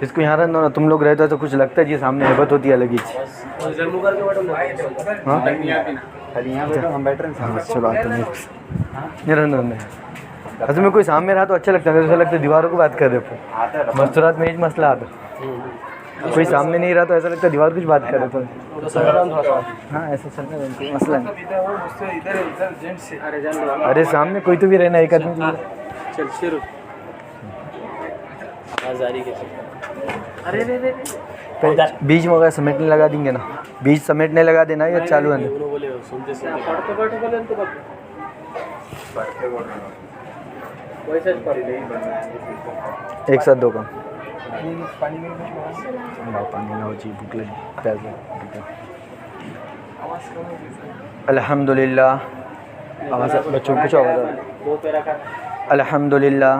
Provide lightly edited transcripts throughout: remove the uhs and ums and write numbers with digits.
اس کو یہاں رہنا نا، تم لوگ رہتے تو کچھ لگتا ہے جی، سامنے ہیبت ہوتی ہے الگ ہی چیز۔ ہاں ہم بیٹھ رہے ہیں، چلو آتے ہیں نہیں رہنا نہیں۔ اصل میں کوئی سامنے رہا تو اچھا لگتا ہے، ایسا لگتا ہے دیواروں کو بات کر رہے تھے، مستورات میں ایک مسئلہ آتا، کوئی سامنے نہیں رہا تو ایسا لگتا ہے دیوار کچھ بات کر رہے تھے۔ ہاں ایسا چلنا ہے، کوئی مسئلہ نہیں۔ ارے سامنے کوئی تو بھی رہنا، ایک آدمی بیچ میں اگر سمیٹنے لگا دیں گے نا، بیچ سمیٹنے لگا دینا یا چالو ہے نا، ایک ساتھ دو کام پانی نہ ہو جی، بھوک لگی۔ الحمد للہ، بچوں کو پوچھو الحمد للہ،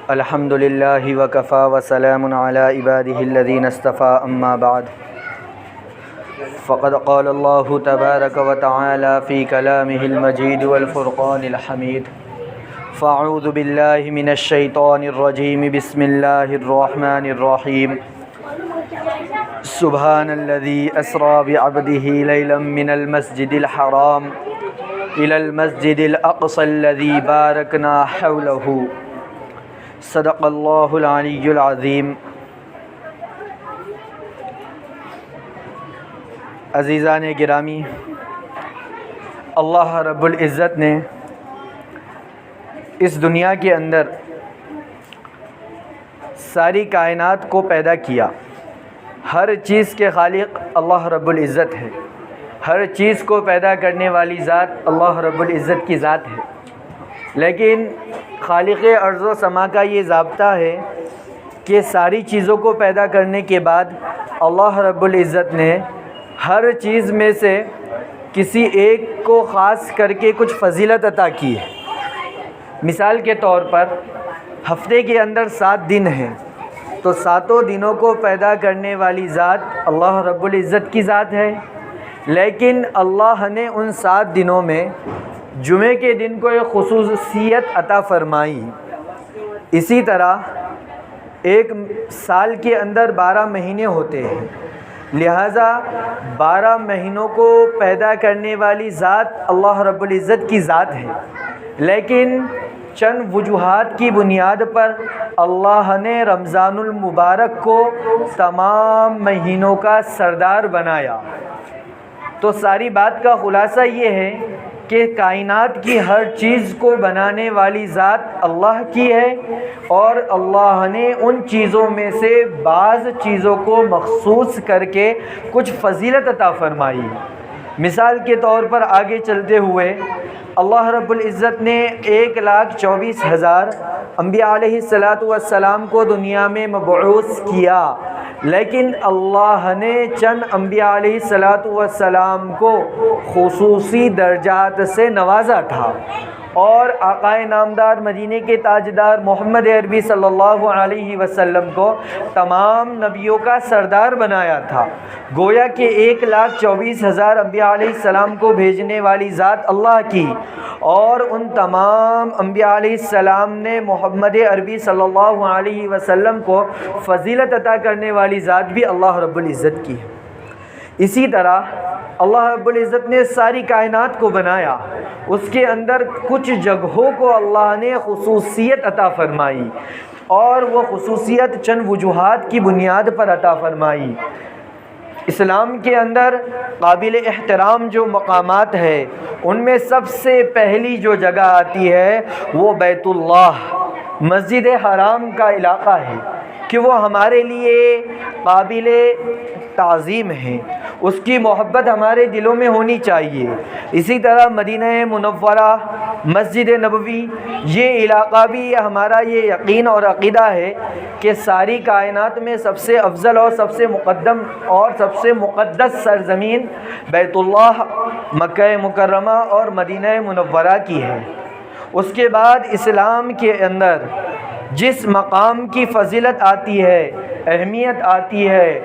الحمد للہ وکفی وسلام علی عبادہ الذین اصطفی، اما بعد فقد قال اللہ تبارک وتعالی فی کلامہ المجید والفرقان الحمید، فاعوذ باللہ من الشیطان الرجیم، بسم اللہ الرحمن الرحیم، سبحان الذی اسری بعبدہ لیلا من المسجد الحرام الی المسجد الاقصی الذی بارکنا حولہ، صدق اللہ العلی العظیم۔ عزیزان گرامی، اللہ رب العزت نے اس دنیا کے اندر ساری کائنات کو پیدا کیا۔ ہر چیز کے خالق اللہ رب العزت ہے، ہر چیز کو پیدا کرنے والی ذات اللہ رب العزت کی ذات ہے، لیکن خالق ارض و سما کا یہ ضابطہ ہے کہ ساری چیزوں کو پیدا کرنے کے بعد اللہ رب العزت نے ہر چیز میں سے کسی ایک کو خاص کر کے کچھ فضیلت عطا کی ہے۔ مثال کے طور پر ہفتے کے اندر 7 دن ہیں، تو 7 دنوں کو پیدا کرنے والی ذات اللہ رب العزت کی ذات ہے، لیکن اللہ نے ان 7 دنوں میں جمعے کے دن کو ایک خصوصیت عطا فرمائی۔ اسی طرح ایک سال کے اندر 12 مہینے ہوتے ہیں، لہٰذا 12 مہینوں کو پیدا کرنے والی ذات اللہ رب العزت کی ذات ہے، لیکن چند وجوہات کی بنیاد پر اللہ نے رمضان المبارک کو تمام مہینوں کا سردار بنایا۔ تو ساری بات کا خلاصہ یہ ہے کہ کائنات کی ہر چیز کو بنانے والی ذات اللہ کی ہے، اور اللہ نے ان چیزوں میں سے بعض چیزوں کو مخصوص کر کے کچھ فضیلت عطا فرمائی۔ مثال کے طور پر آگے چلتے ہوئے اللہ رب العزت نے 1,24,000 انبیاء علیہ السلام کو دنیا میں مبعوث کیا، لیکن اللہ نے چند انبیاء علیہ السلام کو خصوصی درجات سے نوازا تھا، اور آقا نامدار مدینے کے تاجدار محمد عربی صلی اللہ علیہ وسلم کو تمام نبیوں کا سردار بنایا تھا۔ گویا کہ 1,24,000 انبیاء علیہ السلام کو بھیجنے والی ذات اللہ کی، اور ان تمام انبیاء علیہ السلام نے محمد عربی صلی اللہ علیہ وسلم کو فضیلت عطا کرنے والی ذات بھی اللہ رب العزت کی ہے۔ اسی طرح اللہ رب العزت نے ساری کائنات کو بنایا، اس کے اندر کچھ جگہوں کو اللہ نے خصوصیت عطا فرمائی، اور وہ خصوصیت چند وجوہات کی بنیاد پر عطا فرمائی۔ اسلام کے اندر قابل احترام جو مقامات ہیں، ان میں سب سے پہلی جو جگہ آتی ہے وہ بیت اللہ، مسجد حرام کا علاقہ ہے، کہ وہ ہمارے لیے قابل تعظیم ہے، اس کی محبت ہمارے دلوں میں ہونی چاہیے۔ اسی طرح مدینہ منورہ، مسجد نبوی، یہ علاقہ بھی ہمارا یہ یقین اور عقیدہ ہے کہ ساری کائنات میں سب سے افضل اور سب سے مقدم اور سب سے مقدس سرزمین بیت اللہ، مکہ مکرمہ اور مدینہ منورہ کی ہے۔ اس کے بعد اسلام کے اندر جس مقام کی فضیلت آتی ہے، اہمیت آتی ہے،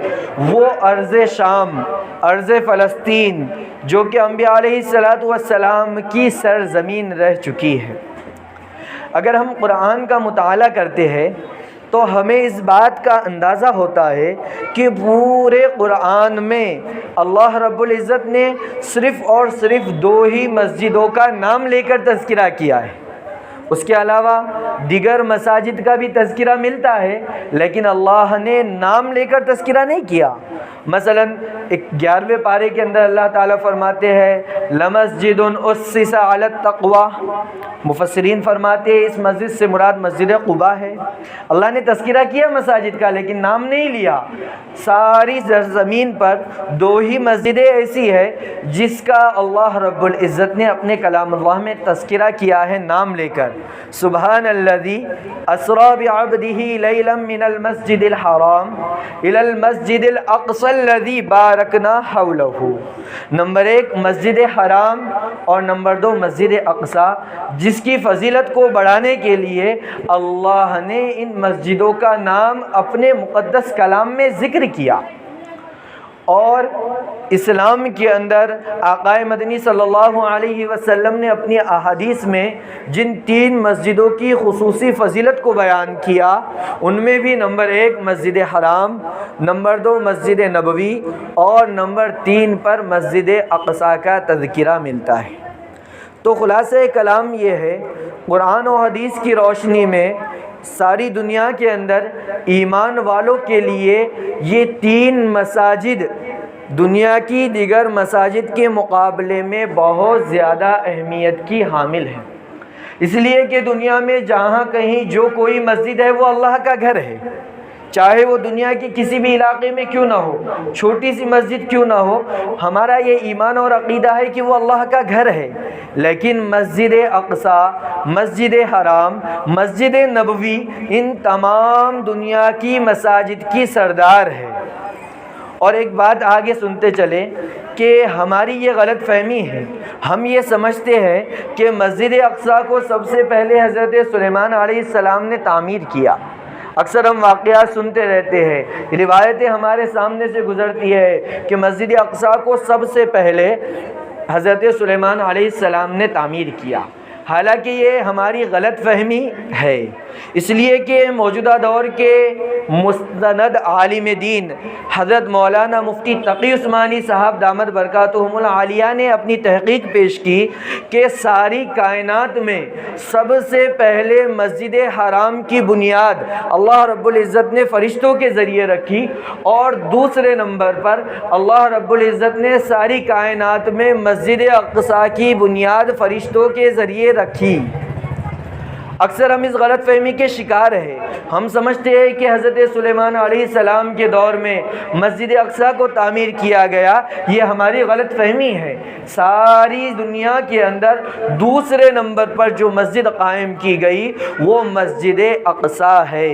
وہ ارض شام، ارض فلسطین، جو کہ انبیاء علیہ السلام کی سرزمین رہ چکی ہے۔ اگر ہم قرآن کا مطالعہ کرتے ہیں تو ہمیں اس بات کا اندازہ ہوتا ہے کہ پورے قرآن میں اللہ رب العزت نے صرف اور صرف 2 ہی مسجدوں کا نام لے کر تذکرہ کیا ہے. اس کے علاوہ دیگر مساجد کا بھی تذکرہ ملتا ہے، لیکن اللہ نے نام لے کر تذکرہ نہیں کیا. مثلا 11ویں پارے کے اندر اللہ تعالیٰ فرماتے ہیں لمسجد اسس علی التقوی. مفسرین فرماتے ہیں اس مسجد سے مراد مسجد قباء ہے. اللہ نے تذکرہ کیا مساجد کا لیکن نام نہیں لیا. ساری زمین پر 2 ہی مسجدیں ایسی ہے جس کا اللہ رب العزت نے اپنے کلام اللہ میں تذکرہ کیا ہے نام لے کر. سبحان الذی اسری بعبدہ لیلا من المسجد الحرام الی المسجد الاقصی الذی بارکنا حولہ. نمبر 1 مسجد حرام اور نمبر 2 مسجد اقصی، جس کی فضیلت کو بڑھانے کے لیے اللہ نے ان مسجدوں کا نام اپنے مقدس کلام میں ذکر کیا. اور اسلام کے اندر آقا مدنی صلی اللہ علیہ وسلم نے اپنی احادیث میں جن 3 مسجدوں کی خصوصی فضیلت کو بیان کیا ان میں بھی نمبر 1 مسجد حرام، نمبر 2 مسجد نبوی اور نمبر 3 پر مسجد اقصی کا تذکرہ ملتا ہے. تو خلاصہ کلام یہ ہے، قرآن و حدیث کی روشنی میں ساری دنیا کے اندر ایمان والوں کے لیے یہ 3 مساجد دنیا کی دیگر مساجد کے مقابلے میں بہت زیادہ اہمیت کی حامل ہیں. اس لیے کہ دنیا میں جہاں کہیں جو کوئی مسجد ہے وہ اللہ کا گھر ہے، چاہے وہ دنیا کے کسی بھی علاقے میں کیوں نہ ہو، چھوٹی سی مسجد کیوں نہ ہو. ہمارا یہ ایمان اور عقیدہ ہے کہ وہ اللہ کا گھر ہے. لیکن مسجد اقصی، مسجد حرام، مسجد نبوی ان تمام دنیا کی مساجد کی سردار ہے. اور ایک بات آگے سنتے چلیں کہ ہماری یہ غلط فہمی ہے، ہم یہ سمجھتے ہیں کہ مسجد اقصی کو سب سے پہلے حضرت سلیمان علیہ السلام نے تعمیر کیا. اکثر ہم واقعات سنتے رہتے ہیں، روایتیں ہمارے سامنے سے گزرتی ہے کہ مسجد اقصی کو سب سے پہلے حضرت سلیمان علیہ السلام نے تعمیر کیا. حالانکہ یہ ہماری غلط فہمی ہے، اس لیے کہ موجودہ دور کے مستند عالم دین حضرت مولانا مفتی تقی عثمانی صاحب دامت برکاتہم العالیہ نے اپنی تحقیق پیش کی کہ ساری کائنات میں سب سے پہلے مسجد حرام کی بنیاد اللہ رب العزت نے فرشتوں کے ذریعے رکھی، اور دوسرے نمبر پر اللہ رب العزت نے ساری کائنات میں مسجد اقصی کی بنیاد فرشتوں کے ذریعے رکھی. اکثر ہم اس غلط فہمی کے شکار ہیں، ہم سمجھتے ہیں کہ حضرت سلیمان علیہ السلام کے دور میں مسجد اقصی کو تعمیر کیا گیا. یہ ہماری غلط فہمی ہے. ساری دنیا کے اندر دوسرے نمبر پر جو مسجد قائم کی گئی وہ مسجد اقصی ہے.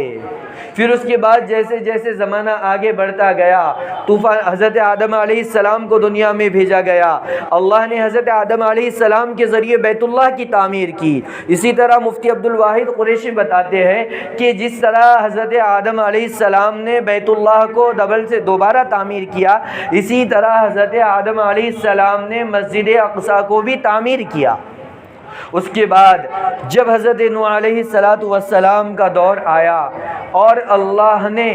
پھر اس کے بعد جیسے جیسے زمانہ آگے بڑھتا گیا، طوفان حضرت آدم علیہ السلام کو دنیا میں بھیجا گیا. اللہ نے حضرت آدم علیہ السلام کے ذریعے بیت اللہ کی تعمیر کی. اسی طرح مفتی عبد الواحد قریشی بتاتے ہیں کہ جس طرح حضرت آدم علیہ السلام نے بیت اللہ کو ڈبل سے دوبارہ تعمیر کیا، اسی طرح حضرت آدم علیہ السلام نے مسجد اقصی کو بھی تعمیر کیا. اس کے بعد جب حضرت نوح علیہ السلام کا دور آیا اور اللہ نے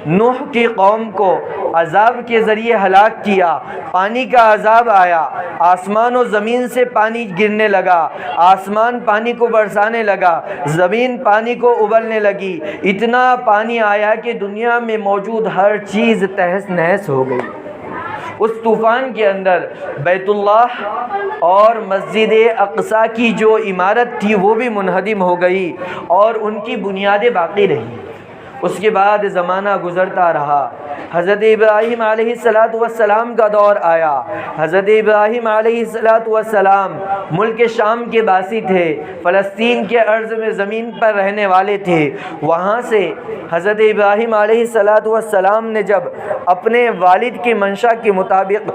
نوح کی قوم کو عذاب کے ذریعے ہلاک کیا، پانی کا عذاب آیا، آسمان و زمین سے پانی گرنے لگا، آسمان پانی کو برسانے لگا، زمین پانی کو ابلنے لگی، اتنا پانی آیا کہ دنیا میں موجود ہر چیز تہس نہس ہو گئی. اس طوفان کے اندر بیت اللہ اور مسجد اقصی کی جو عمارت تھی وہ بھی منہدم ہو گئی اور ان کی بنیادیں باقی رہیں. اس کے بعد زمانہ گزرتا رہا، حضرت ابراہیم علیہ السلام کا دور آیا. حضرت ابراہیم علیہ السلام ملک شام کے باسی تھے، فلسطین کے ارض میں زمین پر رہنے والے تھے. وہاں سے حضرت ابراہیم علیہ السلام نے جب اپنے والد کی منشا کے مطابق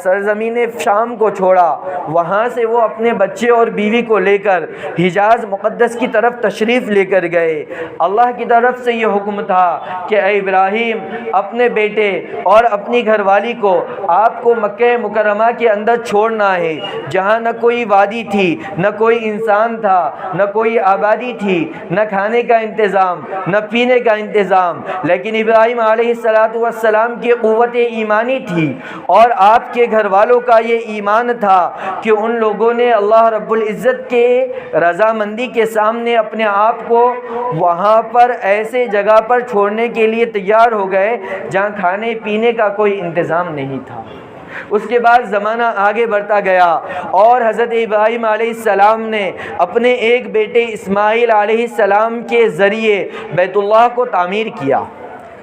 سرزمین شام کو چھوڑا، وہاں سے وہ اپنے بچے اور بیوی کو لے کر حجاز مقدس کی طرف تشریف لے کر گئے. اللہ کی طرف سے یہ حکم تھا کہ اے ابراہیم اپنے بیٹے اور اپنی گھر والی کو آپ کو مکہ مکرمہ کے اندر چھوڑنا ہے، جہاں نہ کوئی وادی تھی، نہ کوئی انسان تھا، نہ کوئی آبادی تھی، نہ کھانے کا انتظام، نہ پینے کا انتظام، لیکن ابراہیم علیہ السلام کی قوت ایمانی تھی اور آپ کے گھر والوں کا یہ ایمان تھا کہ ان لوگوں نے اللہ رب العزت کے رضامندی کے سامنے اپنے آپ کو وہاں پر ایسے جگہ پر چھوڑنے کے لیے تیار ہو گئے جہاں کھانے پینے کا کوئی انتظام نہیں تھا۔ اس کے بعد زمانہ آگے بڑھتا گیا اور حضرت ابراہیم علیہ السلام نے اپنے ایک بیٹے اسماعیل علیہ السلام کے ذریعے بیت اللہ کو تعمیر کیا۔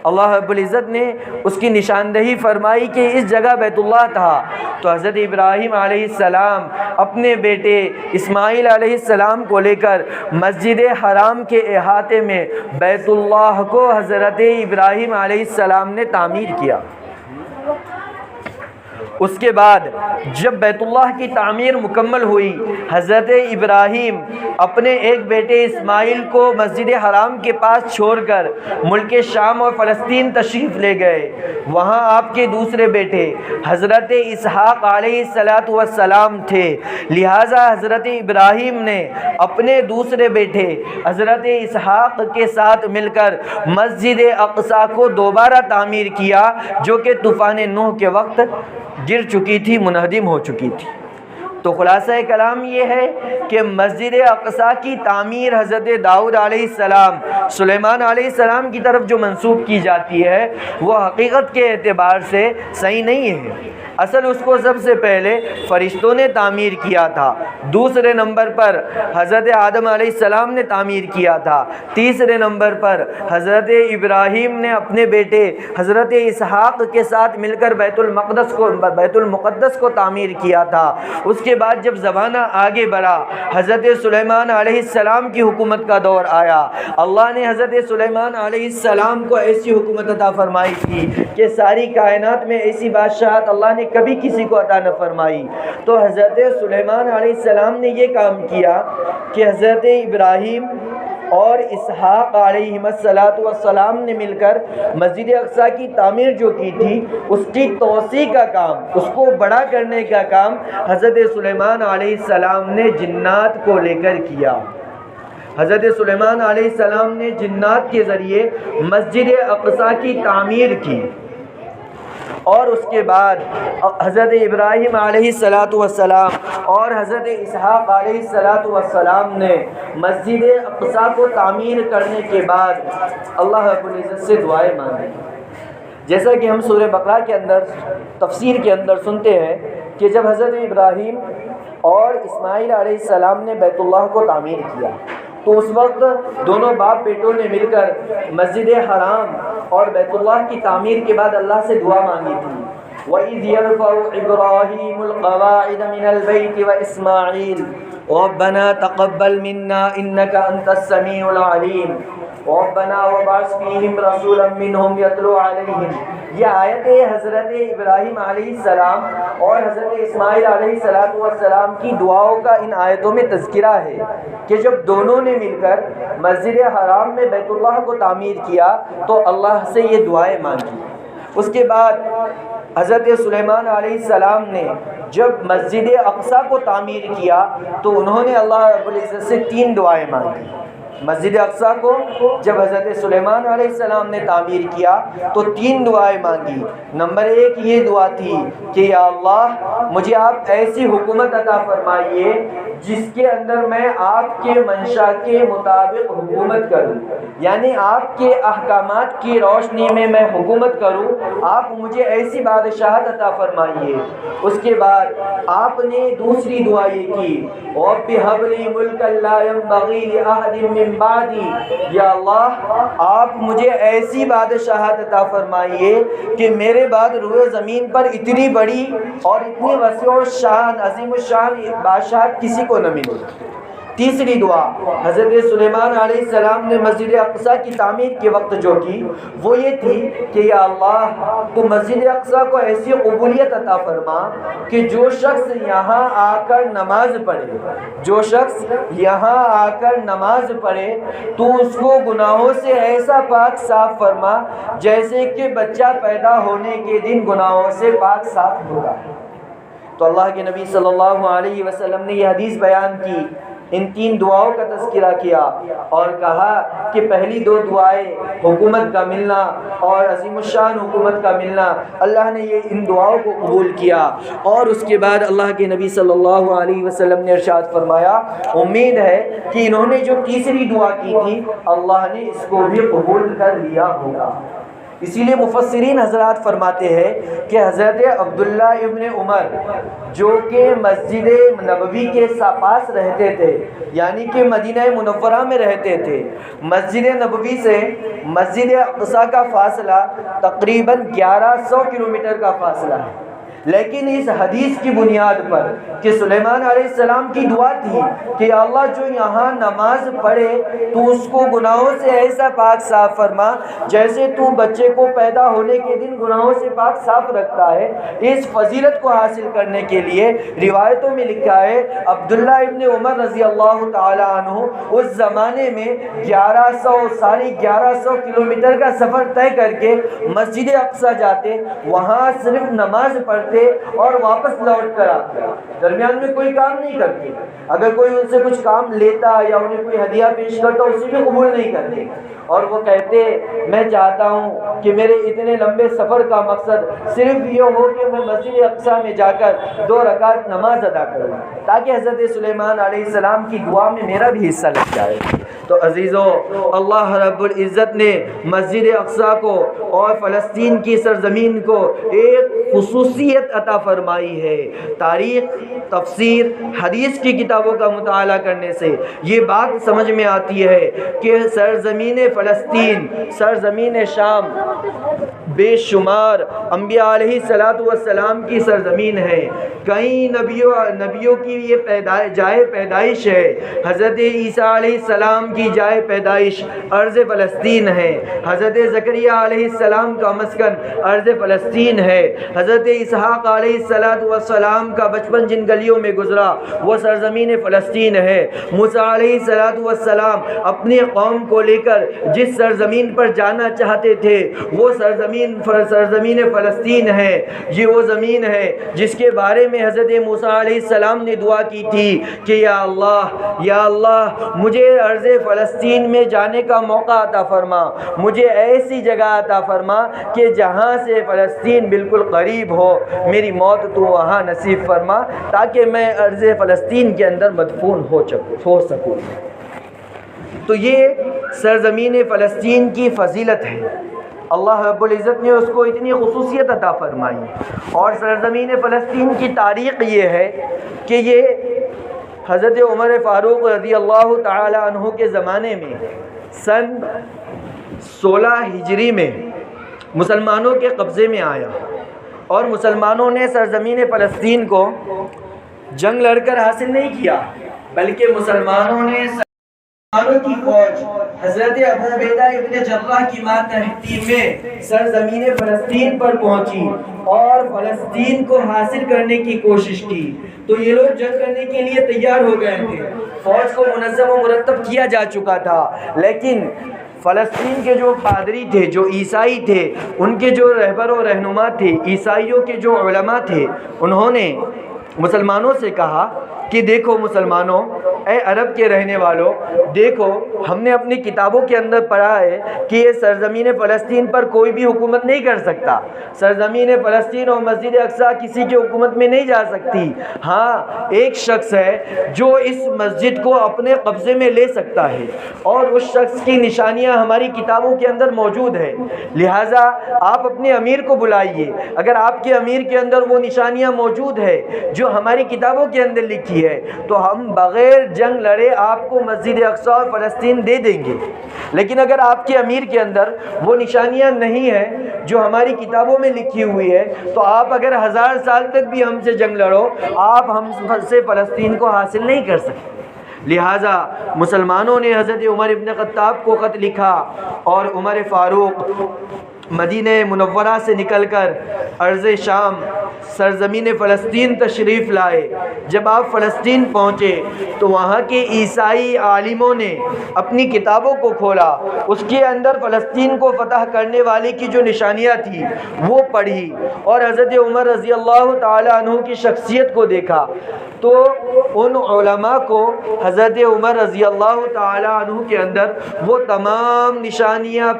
اللہ رب العزت نے اس کی نشاندہی فرمائی کہ اس جگہ بیت اللہ تھا، تو حضرت ابراہیم علیہ السلام اپنے بیٹے اسماعیل علیہ السلام کو لے کر مسجد حرام کے احاطے میں بیت اللہ کو حضرت ابراہیم علیہ السلام نے تعمیر کیا۔ اس کے بعد جب بیت اللہ کی تعمیر مکمل ہوئی، حضرت ابراہیم اپنے ایک بیٹے اسماعیل کو مسجد حرام کے پاس چھوڑ کر ملک شام اور فلسطین تشریف لے گئے۔ وہاں آپ کے دوسرے بیٹے حضرت اسحاق علیہ السلام تھے، لہٰذا حضرت ابراہیم نے اپنے دوسرے بیٹے حضرت اسحاق کے ساتھ مل کر مسجد اقصی کو دوبارہ تعمیر کیا، جو کہ طوفان نوح کے وقت گر چکی تھی، منہدم ہو چکی تھی۔ تو خلاصہ کلام یہ ہے کہ مسجد اقصی کی تعمیر حضرت داؤد علیہ السلام، سلیمان علیہ السلام کی طرف جو منسوب کی جاتی ہے وہ حقیقت کے اعتبار سے صحیح نہیں ہے۔ اصل اس کو سب سے پہلے فرشتوں نے تعمیر کیا تھا، دوسرے نمبر پر حضرت آدم علیہ السلام نے تعمیر کیا تھا، تیسرے نمبر پر حضرت ابراہیم نے اپنے بیٹے حضرت اسحاق کے ساتھ مل کر بیت المقدس کو تعمیر کیا تھا۔ اس کے بعد جب زمانہ آگے بڑھا، حضرت سلیمان علیہ السلام کی حکومت کا دور آیا۔ اللہ نے حضرت سلیمان علیہ السلام کو ایسی حکومت عطا فرمائی تھی کہ ساری کائنات میں ایسی بادشاہت اللہ نے کبھی کسی کو عطا نہ فرمائی۔ تو حضرت سلیمان علیہ السلام نے یہ کام کیا کہ حضرت ابراہیم اور اسحاق علیہ السلام نے مل کر مسجد اقصی کی تعمیر جو کی تھی، اس کی توسیع کا کام، اس کو بڑا کرنے کا کام حضرت سلیمان علیہ السلام نے جنات کو لے کر کیا۔ حضرت سلیمان علیہ السلام نے جنات کے ذریعے مسجد اقصی کی تعمیر کی، اور اس کے بعد حضرت ابراہیم علیہ السلام اور حضرت اسحاق علیہ السلام نے مسجد اقصی کو تعمیر کرنے کے بعد اللہ رب العزت سے دعائیں مانگی۔ جیسا کہ ہم سورہ بقرہ کے اندر تفسیر کے اندر سنتے ہیں کہ جب حضرت ابراہیم اور اسماعیل علیہ السلام نے بیت اللہ کو تعمیر کیا تو اس وقت دونوں باپ بیٹوں نے مل کر مسجد حرام اور بیت اللہ کی تعمیر کے بعد اللہ سے دعا مانگی تھی۔ وَإِذْ يَرْفَعُ إِبْرَاهِيمُ الْقَوَاعِدَ مِنَ الْبَيْتِ وَإِسْمَاعِيلُ رَبَّنَا تَقَبَّلْ مِنَّا إِنَّكَ أَنْتَ السَّمِيعُ الْعَلِيمُ رَبَّنَا وَابْعَثْ فِيهِمْ رَسُولًا مِّنْهُمْ يَتْلُو عَلَيْهِمْ۔ یہ آیت حضرت ابراہیم علیہ السلام اور حضرت اسماعیل علیہ السلام کی دعاؤں کا ان آیتوں میں تذکرہ ہے کہ جب دونوں نے مل کر مسجد حرام میں بیت اللہ کو تعمیر کیا تو اللہ سے یہ دعائیں مانگی۔ اس کے بعد حضرت سلیمان علیہ السلام نے جب مسجد اقصی کو تعمیر کیا تو انہوں نے اللہ رب العزت سے 3 دعائیں مانگی۔ مسجد اقصی کو جب حضرت سلیمان علیہ السلام نے تعمیر کیا تو 3 دعائیں مانگی۔ نمبر 1 یہ دعا تھی کہ یا اللہ مجھے آپ ایسی حکومت عطا فرمائیے جس کے اندر میں آپ کے منشا کے مطابق حکومت کروں، یعنی آپ کے احکامات کی روشنی میں حکومت کروں، آپ مجھے ایسی بادشاہت عطا فرمائیے۔ اس کے بعد آپ نے دوسری دعا یہ کی رب هب لی ملکا لا ينبغی لأحد من بعدی، یا اللہ آپ مجھے ایسی بادشاہت عطا فرمائیے کہ میرے بعد روئے زمین پر اتنی بڑی اور اتنی وسیع شان عظیم الشان بادشاہت کسی کو نہ ملے۔ تیسری دعا حضرت سلیمان علیہ السلام نے مسجد اقصیٰ کی تعمیر کے وقت جو کی وہ یہ تھی کہ یا اللہ تو مسجد اقصیٰ کو ایسی قبولیت عطا فرما کہ جو شخص یہاں آ کر نماز پڑھے، جو شخص یہاں آ کر نماز پڑھے تو اس کو گناہوں سے ایسا پاک صاف فرما جیسے کہ بچہ پیدا ہونے کے دن گناہوں سے پاک صاف ہوگا۔ تو اللہ کے نبی صلی اللہ علیہ وسلم نے یہ حدیث بیان کی، ان تین دعاؤں کا تذکرہ کیا اور کہا کہ پہلی دو دعائیں حکومت کا ملنا اور عظیم الشان حکومت کا ملنا، اللہ نے یہ ان دعاؤں کو قبول کیا، اور اس کے بعد اللہ کے نبی صلی اللہ علیہ وسلم نے ارشاد فرمایا امید ہے کہ انہوں نے جو تیسری دعا کی تھی اللہ نے اس کو بھی قبول کر لیا ہوگا۔ اسی لیے مفسرین حضرات فرماتے ہیں کہ حضرت عبداللہ ابن عمر جو کہ مسجد نبوی کے پاس رہتے تھے، یعنی کہ مدینہ منورہ میں رہتے تھے، مسجد نبوی سے مسجد اقصیٰ کا فاصلہ تقریباً 1100 کلومیٹر کا فاصلہ ہے، لیکن اس حدیث کی بنیاد پر کہ سلیمان علیہ السلام کی دعا تھی کہ یا اللہ جو یہاں نماز پڑھے تو اس کو گناہوں سے ایسا پاک صاف فرما جیسے تو بچے کو پیدا ہونے کے دن گناہوں سے پاک صاف رکھتا ہے، اس فضیلت کو حاصل کرنے کے لیے روایتوں میں لکھا ہے عبداللہ ابن عمر رضی اللہ تعالی عنہ اس زمانے میں 1100 کلومیٹر کا سفر طے کر کے مسجد اقصیٰ جاتے، وہاں صرف نماز پڑھتے اور واپس لوٹ کر آتے، درمیان میں کوئی کام نہیں کرتے، اگر کوئی ان سے کچھ کام لیتا یا انہیں کوئی ہدیہ پیش کرتا اسے بھی قبول نہیں کرتے، اور وہ کہتے میں چاہتا ہوں کہ میرے اتنے لمبے سفر کا مقصد صرف یہ ہو کہ میں مسجد اقصیٰ میں جا کر 2 رکعت نماز ادا کروں تاکہ حضرت سلیمان علیہ السلام کی دعا میں میرا بھی حصہ لگ جائے۔ تو عزیزو، اللہ رب العزت نے مسجد اقصیٰ کو اور فلسطین کی سرزمین کو ایک خصوصیت عطا فرمائی ہے۔ تاریخ، تفسیر، حدیث کی کتابوں کا مطالعہ کرنے سے یہ بات سمجھ میں آتی ہے کہ سرزمین فلسطین، سرزمین شام بے شمار انبیاء علیہ السلام کی سرزمین ہے، کئی نبیوں کی یہ جائے پیدائش ہے۔ حضرت عیسیٰ علیہ السلام کی جائے پیدائش ارض فلسطین ہے، حضرت زکریہ علیہ السلام کا مسکن ارض فلسطین ہے، حضرت اسحاق علیہ السلام کا بچپن جن گلیوں میں گزرا وہ سرزمین فلسطین ہے۔ موسیٰ علیہ السلام اپنی قوم کو لے کر جس سرزمین پر جانا چاہتے تھے وہ سرزمین فلسطین ہے۔ یہ وہ زمین ہے جس کے بارے میں حضرت موسیٰ علیہ السلام نے دعا کی تھی کہ یا اللہ مجھے ارض فلسطین میں جانے کا موقع عطا فرما، مجھے ایسی جگہ عطا فرما کہ جہاں سے فلسطین بالکل قریب ہو، میری موت تو وہاں نصیب فرما تاکہ میں ارض فلسطین کے اندر مدفون ہو سکوں۔ تو یہ سرزمین فلسطین کی فضیلت ہے، اللہ رب العزت نے اس کو اتنی خصوصیت عطا فرمائی۔ اور سرزمین فلسطین کی تاریخ یہ ہے کہ یہ حضرت عمر فاروق رضی اللہ تعالی عنہ کے زمانے میں سن 16 ہجری میں مسلمانوں کے قبضے میں آیا، اور مسلمانوں نے سرزمین فلسطین کو جنگ لڑ کر حاصل نہیں کیا، بلکہ مسلمانوں نے کی فوج حضرت ابو عبیدہ ابن جراح کی ماتحتی میں سرزمین فلسطین پر پہنچی اور فلسطین کو حاصل کرنے کی کوشش کی۔ تو یہ لوگ جنگ کرنے کے لیے تیار ہو گئے تھے، فوج کو منظم و مرتب کیا جا چکا تھا، لیکن فلسطین کے جو پادری تھے، جو عیسائی تھے، ان کے جو رہبر و رہنما تھے، عیسائیوں کے جو علماء تھے، انہوں نے مسلمانوں سے کہا کہ دیکھو مسلمانوں، اے عرب کے رہنے والوں، دیکھو ہم نے اپنی کتابوں کے اندر پڑھا ہے کہ یہ سرزمین فلسطین پر کوئی بھی حکومت نہیں کر سکتا، سرزمین فلسطین اور مسجد اقصیٰ کسی کی حکومت میں نہیں جا سکتی، ہاں ایک شخص ہے جو اس مسجد کو اپنے قبضے میں لے سکتا ہے، اور اس شخص کی نشانیاں ہماری کتابوں کے اندر موجود ہے، لہٰذا آپ اپنے امیر کو بلائیے، اگر آپ کے امیر کے اندر وہ نشانیاں موجود ہے جو ہماری کتابوں کے اندر لکھی ہے تو ہم بغیر جنگ لڑے آپ کو مسجد اقصیٰ اور فلسطین دے دیں گے۔ لیکن اگر آپ کے امیر کے اندر وہ نشانیاں نہیں ہیں جو ہماری کتابوں میں لکھی ہوئی ہے تو آپ اگر 1000 سال تک بھی ہم سے جنگ لڑو، آپ ہم سے فلسطین کو حاصل نہیں کر سکتے۔ لہٰذا مسلمانوں نے حضرت عمر ابن خطاب کو خط لکھا اور عمر فاروق مدینہ منورہ سے نکل کر ارض شام سرزمین فلسطین تشریف لائے۔ جب آپ فلسطین پہنچے تو وہاں کے عیسائی عالموں نے اپنی کتابوں کو کھولا، اس کے اندر فلسطین کو فتح کرنے والے کی جو نشانیاں تھیں وہ پڑھی، اور حضرت عمر رضی اللہ تعالی عنہ کی شخصیت کو دیکھا تو ان علماء کو حضرت عمر رضی اللہ تعالی عنہ کے اندر وہ تمام نشانیاں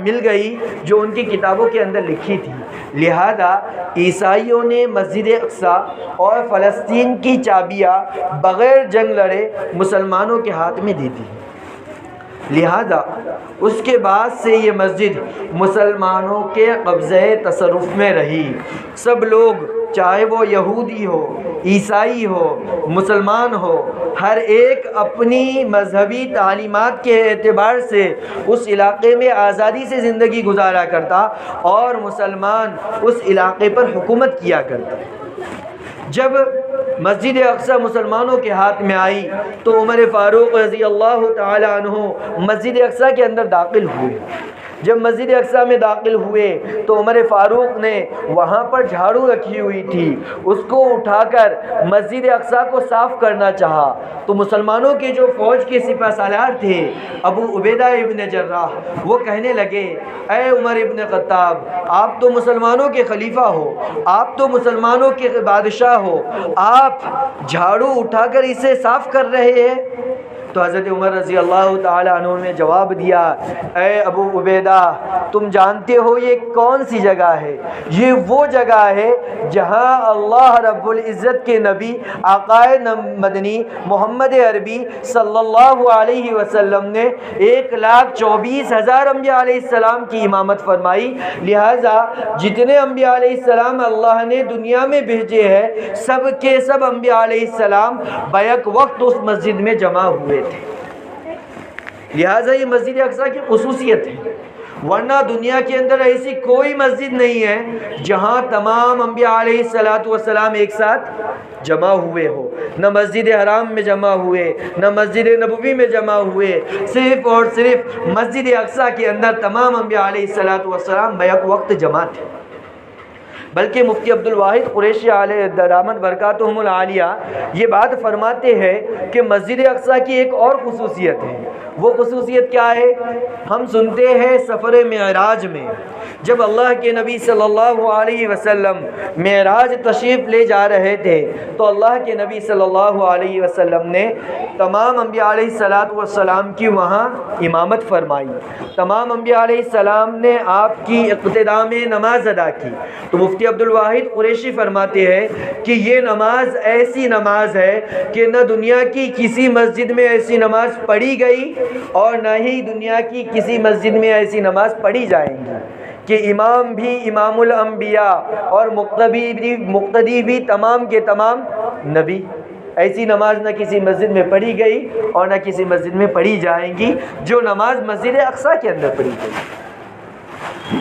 مل گئی جو ان کی کتابوں کے اندر لکھی تھی۔ لہذا عیسائیوں نے مسجد اقصیٰ اور فلسطین کی چابیاں بغیر جنگ لڑے مسلمانوں کے ہاتھ میں دے دی۔ لہذا اس کے بعد سے یہ مسجد مسلمانوں کے قبضے تصرف میں رہی۔ سب لوگ چاہے وہ یہودی ہو، عیسائی ہو، مسلمان ہو، ہر ایک اپنی مذہبی تعلیمات کے اعتبار سے اس علاقے میں آزادی سے زندگی گزارا کرتا اور مسلمان اس علاقے پر حکومت کیا کرتا۔ جب مسجد اقصیٰ مسلمانوں کے ہاتھ میں آئی تو عمر فاروق رضی اللہ تعالی عنہ مسجد اقصیٰ کے اندر داخل ہوئے۔ جب مسجد اقصیٰ میں داخل ہوئے تو عمر فاروق نے وہاں پر جھاڑو رکھی ہوئی تھی، اس کو اٹھا کر مسجد اقصیٰ کو صاف کرنا چاہا تو مسلمانوں کے جو فوج کے سپہ سالار تھے ابو عبیدہ ابن جراح وہ کہنے لگے، اے عمر ابن خطاب، آپ تو مسلمانوں کے خلیفہ ہو، آپ تو مسلمانوں کے بادشاہ ہو، آپ جھاڑو اٹھا کر اسے صاف کر رہے ہیں؟ تو حضرت عمر رضی اللہ تعالی عنہ نے جواب دیا، اے ابو عبیدہ، تم جانتے ہو یہ کون سی جگہ ہے؟ یہ وہ جگہ ہے جہاں اللہ رب العزت کے نبی آقائے مدنی محمد عربی صلی اللہ علیہ وسلم نے 1,24,000 انبیاء علیہ السلام کی امامت فرمائی۔ لہٰذا جتنے انبیاء علیہ السلام اللہ نے دنیا میں بھیجے ہیں سب کے سب انبیاء علیہ السلام بیک وقت اس مسجد میں جمع ہوئے تھے۔ لہٰذا یہ مسجد اقصیٰ کی خصوصیت ہے، ورنہ دنیا کے اندر ایسی کوئی مسجد نہیں ہے جہاں تمام انبیاء علیہ السلام ایک ساتھ جمع ہوئے ہو۔ نہ مسجد حرام میں جمع ہوئے، نہ مسجد نبوی میں جمع ہوئے، صرف اور صرف مسجد اقصیٰ کے اندر تمام انبیاء علیہ السلام بیک وقت جمع تھے۔ بلکہ مفتی عبد الواحد قریشی علیہ دامت برکاتہم العالیہ یہ بات فرماتے ہیں کہ مسجد اقصیٰ کی ایک اور خصوصیت ہے۔ وہ خصوصیت کیا ہے؟ ہم سنتے ہیں سفر معراج میں جب اللہ کے نبی صلی اللہ علیہ وسلم معراج تشریف لے جا رہے تھے تو اللہ کے نبی صلی اللہ علیہ وسلم نے تمام انبیاء علیہ السلام کی وہاں امامت فرمائی، تمام انبیاء علیہ السلام نے آپ کی اقتداء میں نماز ادا کی۔ تو مفتی عبد الواحد قریشی فرماتے ہیں کہ یہ نماز ایسی نماز ہے کہ نہ دنیا کی کسی مسجد میں ایسی نماز پڑھی گئی اور نہ ہی دنیا کی کسی مسجد میں ایسی نماز پڑھی جائیں گی کہ امام بھی امام الانبیاء اور مقتدی بھی تمام کے تمام نبی۔ ایسی نماز نہ کسی مسجد میں پڑھی گئی اور نہ کسی مسجد میں پڑھی جائیں گی جو نماز مسجد اقصیٰ کے اندر پڑھی گئی۔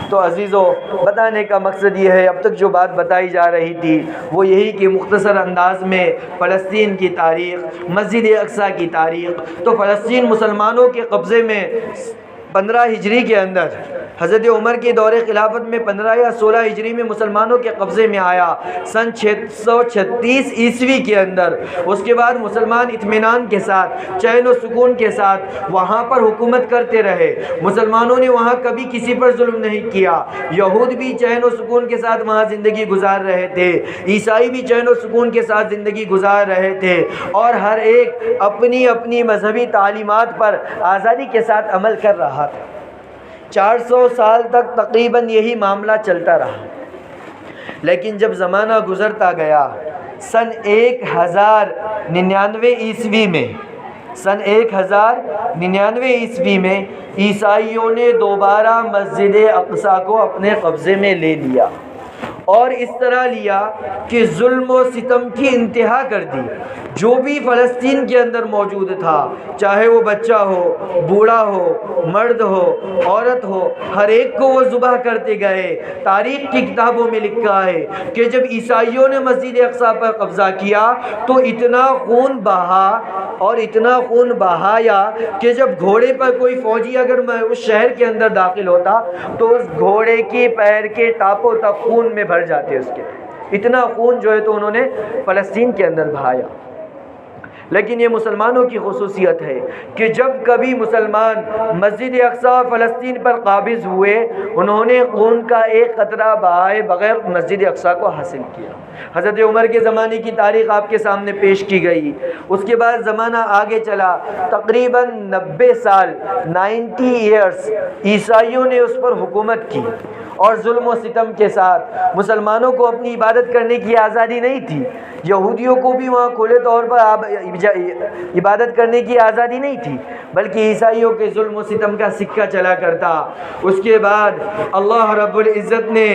تو عزیزو، بتانے کا مقصد یہ ہے، اب تک جو بات بتائی جا رہی تھی وہ یہی کہ مختصر انداز میں فلسطین کی تاریخ، مسجد اقصیٰ کی تاریخ۔ تو فلسطین مسلمانوں کے قبضے میں 15 ہجری کے اندر حضرت عمر کے دور خلافت میں 15 یا 16 ہجری میں مسلمانوں کے قبضے میں آیا، سن 636 عیسوی کے اندر۔ اس کے بعد مسلمان اطمینان کے ساتھ، چین و سکون کے ساتھ وہاں پر حکومت کرتے رہے۔ مسلمانوں نے وہاں کبھی کسی پر ظلم نہیں کیا، یہود بھی چین و سکون کے ساتھ وہاں زندگی گزار رہے تھے، عیسائی بھی چین و سکون کے ساتھ زندگی گزار رہے تھے، اور ہر ایک اپنی اپنی مذہبی تعلیمات پر آزادی کے ساتھ عمل کر رہا تھا۔ 400 سال تک تقریباً یہی معاملہ چلتا رہا، لیکن جب زمانہ گزرتا گیا سن 1099 عیسوی میں سن 1099 عیسوی میں عیسائیوں نے دوبارہ مسجد اقصیٰ کو اپنے قبضے میں لے لیا، اور اس طرح لیا کہ ظلم و ستم کی انتہا کر دی۔ جو بھی فلسطین کے اندر موجود تھا، چاہے وہ بچہ ہو، بوڑھا ہو، مرد ہو، عورت ہو، ہر ایک کو وہ ذبح کرتے گئے۔ تاریخ کی کتابوں میں لکھا ہے کہ جب عیسائیوں نے مسجد اقصیٰ پر قبضہ کیا تو اتنا خون بہا اور اتنا خون بہایا کہ جب گھوڑے پر کوئی فوجی اگر اس شہر کے اندر داخل ہوتا تو اس گھوڑے کی پیر کے ٹاپوں تک خون میں بھر جاتے اس کے، اتنا خون جو ہے تو انہوں نے فلسطین کے اندر بہایا۔ لیکن یہ مسلمانوں کی خصوصیت ہے کہ جب کبھی مسلمان مسجد اقصی فلسطین پر قابض ہوئے، انہوں نے خون کا ایک قطرہ بہائے بغیر مسجد اقصی کو حاصل کیا۔ حضرت عمر کے زمانے کی تاریخ آپ کے سامنے پیش کی گئی، اس کے بعد زمانہ آگے چلا، تقریباً 90 سال 90 ایئرس عیسائیوں نے اس پر حکومت کی، اور ظلم و ستم کے ساتھ مسلمانوں کو اپنی عبادت کرنے کی آزادی نہیں تھی، یہودیوں کو بھی وہاں کھلے طور پر عبادت کرنے کی آزادی نہیں تھی، بلکہ عیسائیوں کے ظلم و ستم کا سکہ چلا کرتا۔ اس کے بعد اللہ رب العزت نے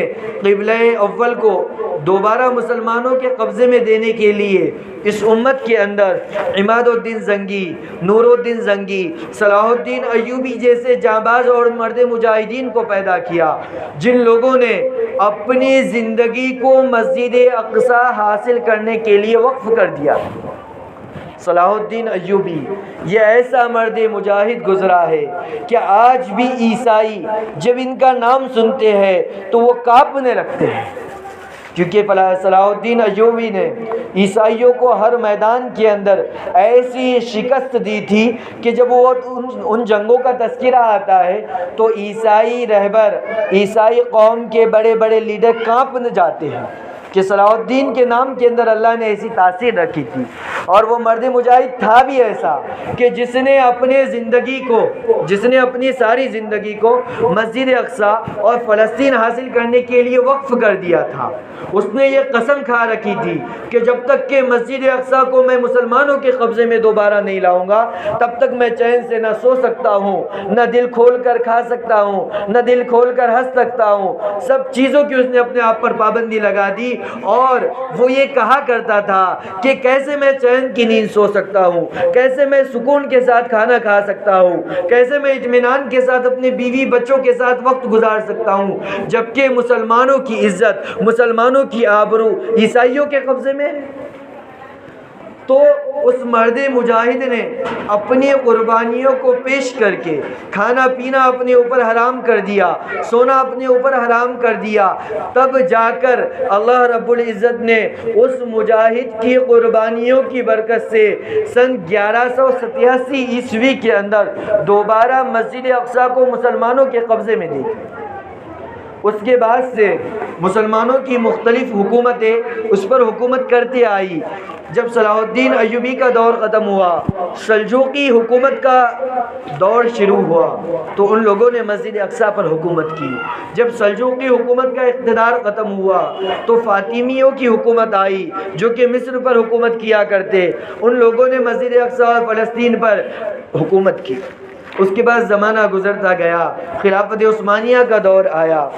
قبلہ اول کو دوبارہ مسلمانوں کے قبضے میں دینے کے لیے اس امت کے اندر عماد الدین زنگی، نور الدین زنگی، صلاح الدین ایوبی جیسے جانباز اور مرد مجاہدین کو پیدا کیا، جن لوگوں نے اپنی زندگی کو مسجد اقصی حاصل کرنے کے لیے وقف کر دیا۔ صلاح الدین ایوبی یہ ایسا مرد مجاہد گزرا ہے کہ آج بھی عیسائی جب ان کا نام سنتے ہیں تو وہ کانپنے لگتے ہیں، کیونکہ صلاح الدین ایوبی نے عیسائیوں کو ہر میدان کے اندر ایسی شکست دی تھی کہ جب وہ ان جنگوں کا تذکرہ آتا ہے تو عیسائی رہبر، عیسائی قوم کے بڑے بڑے لیڈر کانپ جاتے ہیں کہ صلاح الدین کے نام کے اندر اللہ نے ایسی تاثیر رکھی تھی۔ اور وہ مرد مجاہد تھا بھی ایسا کہ جس نے اپنی ساری زندگی کو مسجد اقصی اور فلسطین حاصل کرنے کے لیے وقف کر دیا تھا۔ اس نے یہ قسم کھا رکھی تھی کہ جب تک کہ مسجد اقصی کو میں مسلمانوں کے قبضے میں دوبارہ نہیں لاؤں گا تب تک میں چین سے نہ سو سکتا ہوں، نہ دل کھول کر کھا سکتا ہوں، نہ دل کھول کر ہنس سکتا ہوں۔ سب چیزوں کی اس نے اپنے آپ پر پابندی لگا دی، اور وہ یہ کہا کرتا تھا کہ کیسے میں چین کی نیند سو سکتا ہوں، کیسے میں سکون کے ساتھ کھانا کھا سکتا ہوں، کیسے میں اطمینان کے ساتھ اپنے بیوی بچوں کے ساتھ وقت گزار سکتا ہوں، جبکہ مسلمانوں کی عزت، مسلمانوں کی آبرو عیسائیوں کے قبضے میں۔ تو اس مرد مجاہد نے اپنی قربانیوں کو پیش کر کے کھانا پینا اپنے اوپر حرام کر دیا، سونا اپنے اوپر حرام کر دیا، تب جا کر اللہ رب العزت نے اس مجاہد کی قربانیوں کی برکت سے سن 1187 عیسوی کے اندر دوبارہ مسجد اقصی کو مسلمانوں کے قبضے میں دی۔ اس کے بعد سے مسلمانوں کی مختلف حکومتیں اس پر حکومت کرتے آئی۔ جب صلاح الدین ایوبی کا دور ختم ہوا، سلجوقی حکومت کا دور شروع ہوا تو ان لوگوں نے مسجد اقصی پر حکومت کی۔ جب سلجوقی حکومت کا اقتدار ختم ہوا تو فاطمیوں کی حکومت آئی جو کہ مصر پر حکومت کیا کرتے، ان لوگوں نے مسجد اقصی اور فلسطین پر حکومت کی۔ اس کے بعد زمانہ گزرتا گیا، خلافت عثمانیہ کا دور آیا،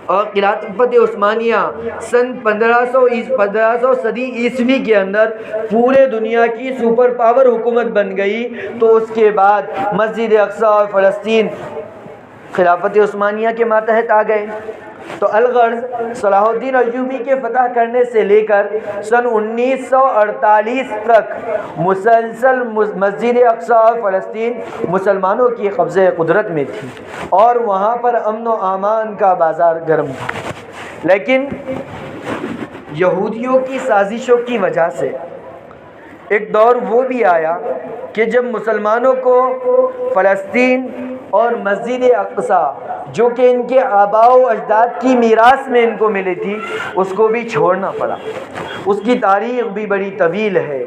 اور خلافت عثمانیہ سن 1500 صدی عیسوی کے اندر پورے دنیا کی سپر پاور حکومت بن گئی۔ تو اس کے بعد مسجد اقصی اور فلسطین خلافت عثمانیہ کے ماتحت آ گئے۔ تو الغرض صلاح الدین ایوبی کے فتح کرنے سے لے کر سن 1948 تک مسلسل مسجد اقصی اور فلسطین مسلمانوں کی قبضہ قدرت میں تھی، اور وہاں پر امن و امان کا بازار گرم تھا۔ لیکن یہودیوں کی سازشوں کی وجہ سے ایک دور وہ بھی آیا کہ جب مسلمانوں کو فلسطین اور مسجد اقصی جو کہ ان کے آباء و اجداد کی میراث میں ان کو ملی تھی اس کو بھی چھوڑنا پڑا۔ اس کی تاریخ بھی بڑی طویل ہے،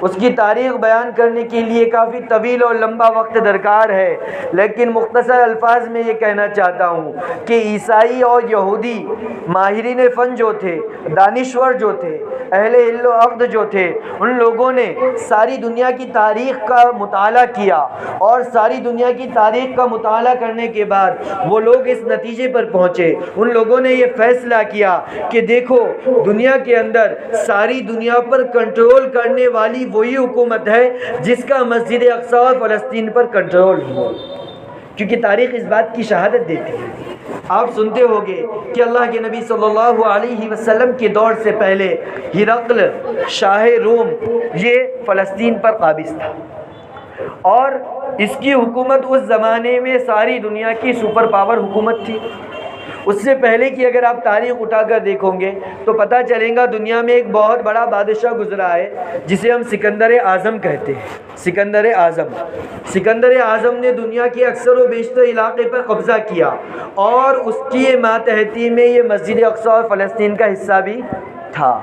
اس کی تاریخ بیان کرنے کے لیے کافی طویل اور لمبا وقت درکار ہے، لیکن مختصر الفاظ میں یہ کہنا چاہتا ہوں کہ عیسائی اور یہودی ماہرین فن جو تھے، دانشور جو تھے، اہل علم و عقد جو تھے، ان لوگوں نے ساری دنیا کی تاریخ کا مطالعہ کیا، اور ساری دنیا کی تاریخ کا مطالعہ کرنے کے بعد وہ لوگ اس نتیجے پر پہنچے، ان لوگوں نے یہ فیصلہ کیا کہ دیکھو دنیا کے اندر ساری دنیا پر کنٹرول کرنے والی وہی حکومت ہے جس کا مسجد اقصی اور فلسطین پر کنٹرول ہو، کیونکہ تاریخ اس بات کی شہادت دیتی ہے آپ سنتے ہوگے کہ اللہ کے نبی صلی اللہ علیہ وسلم کے دور سے پہلے ہرقل شاہ روم یہ فلسطین پر قابض تھا، اور اس کی حکومت اس زمانے میں ساری دنیا کی سپر پاور حکومت تھی۔ اس سے پہلے کی اگر آپ تاریخ اٹھا کر دیکھو گے تو پتہ چلے گا دنیا میں ایک بہت بڑا بادشاہ گزرا ہے جسے ہم سکندر اعظم کہتے ہیں۔ سکندر اعظم نے دنیا کے اکثر و بیشتر علاقے پر قبضہ کیا، اور اس کی ماتحتی میں یہ مسجد اقصی اور فلسطین کا حصہ بھی تھا۔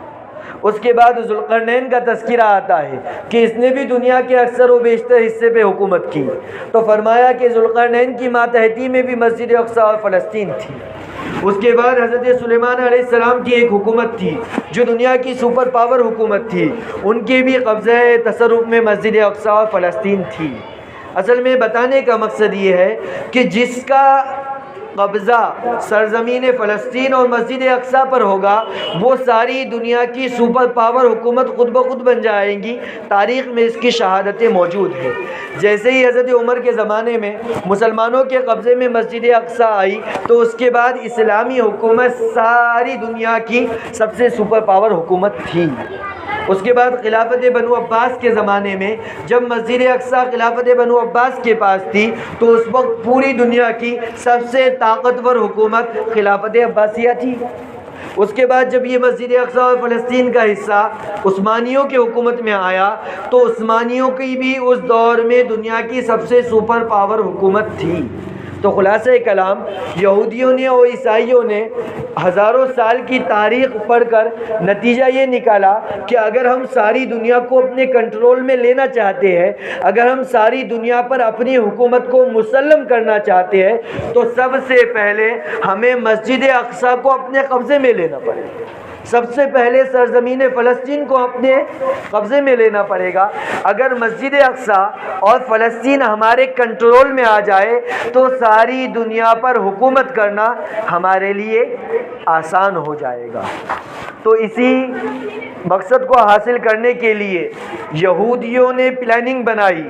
اس کے بعد ذوالقرنین کا تذکرہ آتا ہے کہ اس نے بھی دنیا کے اکثر و بیشتر حصے پہ حکومت کی، تو فرمایا کہ ذوالقرنین کی ماتحتی میں بھی مسجد اقصی اور فلسطین تھی۔ اس کے بعد حضرت سلیمان علیہ السلام کی ایک حکومت تھی جو دنیا کی سپر پاور حکومت تھی، ان کے بھی قبضہ تصرف میں مسجد اقصی اور فلسطین تھی۔ اصل میں بتانے کا مقصد یہ ہے کہ جس کا قبضہ سرزمین فلسطین اور مسجد اقصی پر ہوگا وہ ساری دنیا کی سپر پاور حکومت خود بخود بن جائیں گی۔ تاریخ میں اس کی شہادتیں موجود ہیں۔ جیسے ہی حضرت عمر کے زمانے میں مسلمانوں کے قبضے میں مسجد اقصی آئی تو اس کے بعد اسلامی حکومت ساری دنیا کی سب سے سپر پاور حکومت تھی۔ اس کے بعد خلافت بنو عباس کے زمانے میں جب مسجد اقصی خلافت بنو عباس کے پاس تھی تو اس وقت پوری دنیا کی سب سے طاقتور حکومت خلافت عباسیہ تھی۔ اس کے بعد جب یہ مسجد اقصی اور فلسطین کا حصہ عثمانیوں کی حکومت میں آیا تو عثمانیوں کی بھی اس دور میں دنیا کی سب سے سپر پاور حکومت تھی۔ تو خلاصہ کلام، یہودیوں نے اور عیسائیوں نے ہزاروں سال کی تاریخ پڑھ کر نتیجہ یہ نکالا کہ اگر ہم ساری دنیا کو اپنے کنٹرول میں لینا چاہتے ہیں، اگر ہم ساری دنیا پر اپنی حکومت کو مسلم کرنا چاہتے ہیں تو سب سے پہلے ہمیں مسجد اقصی کو اپنے قبضے میں لینا پڑے گا۔ سب سے پہلے سرزمین فلسطین کو اپنے قبضے میں لینا پڑے گا۔ اگر مسجد اقصی اور فلسطین ہمارے کنٹرول میں آ جائے تو ساری دنیا پر حکومت کرنا ہمارے لیے آسان ہو جائے گا۔ تو اسی مقصد کو حاصل کرنے کے لیے یہودیوں نے پلاننگ بنائی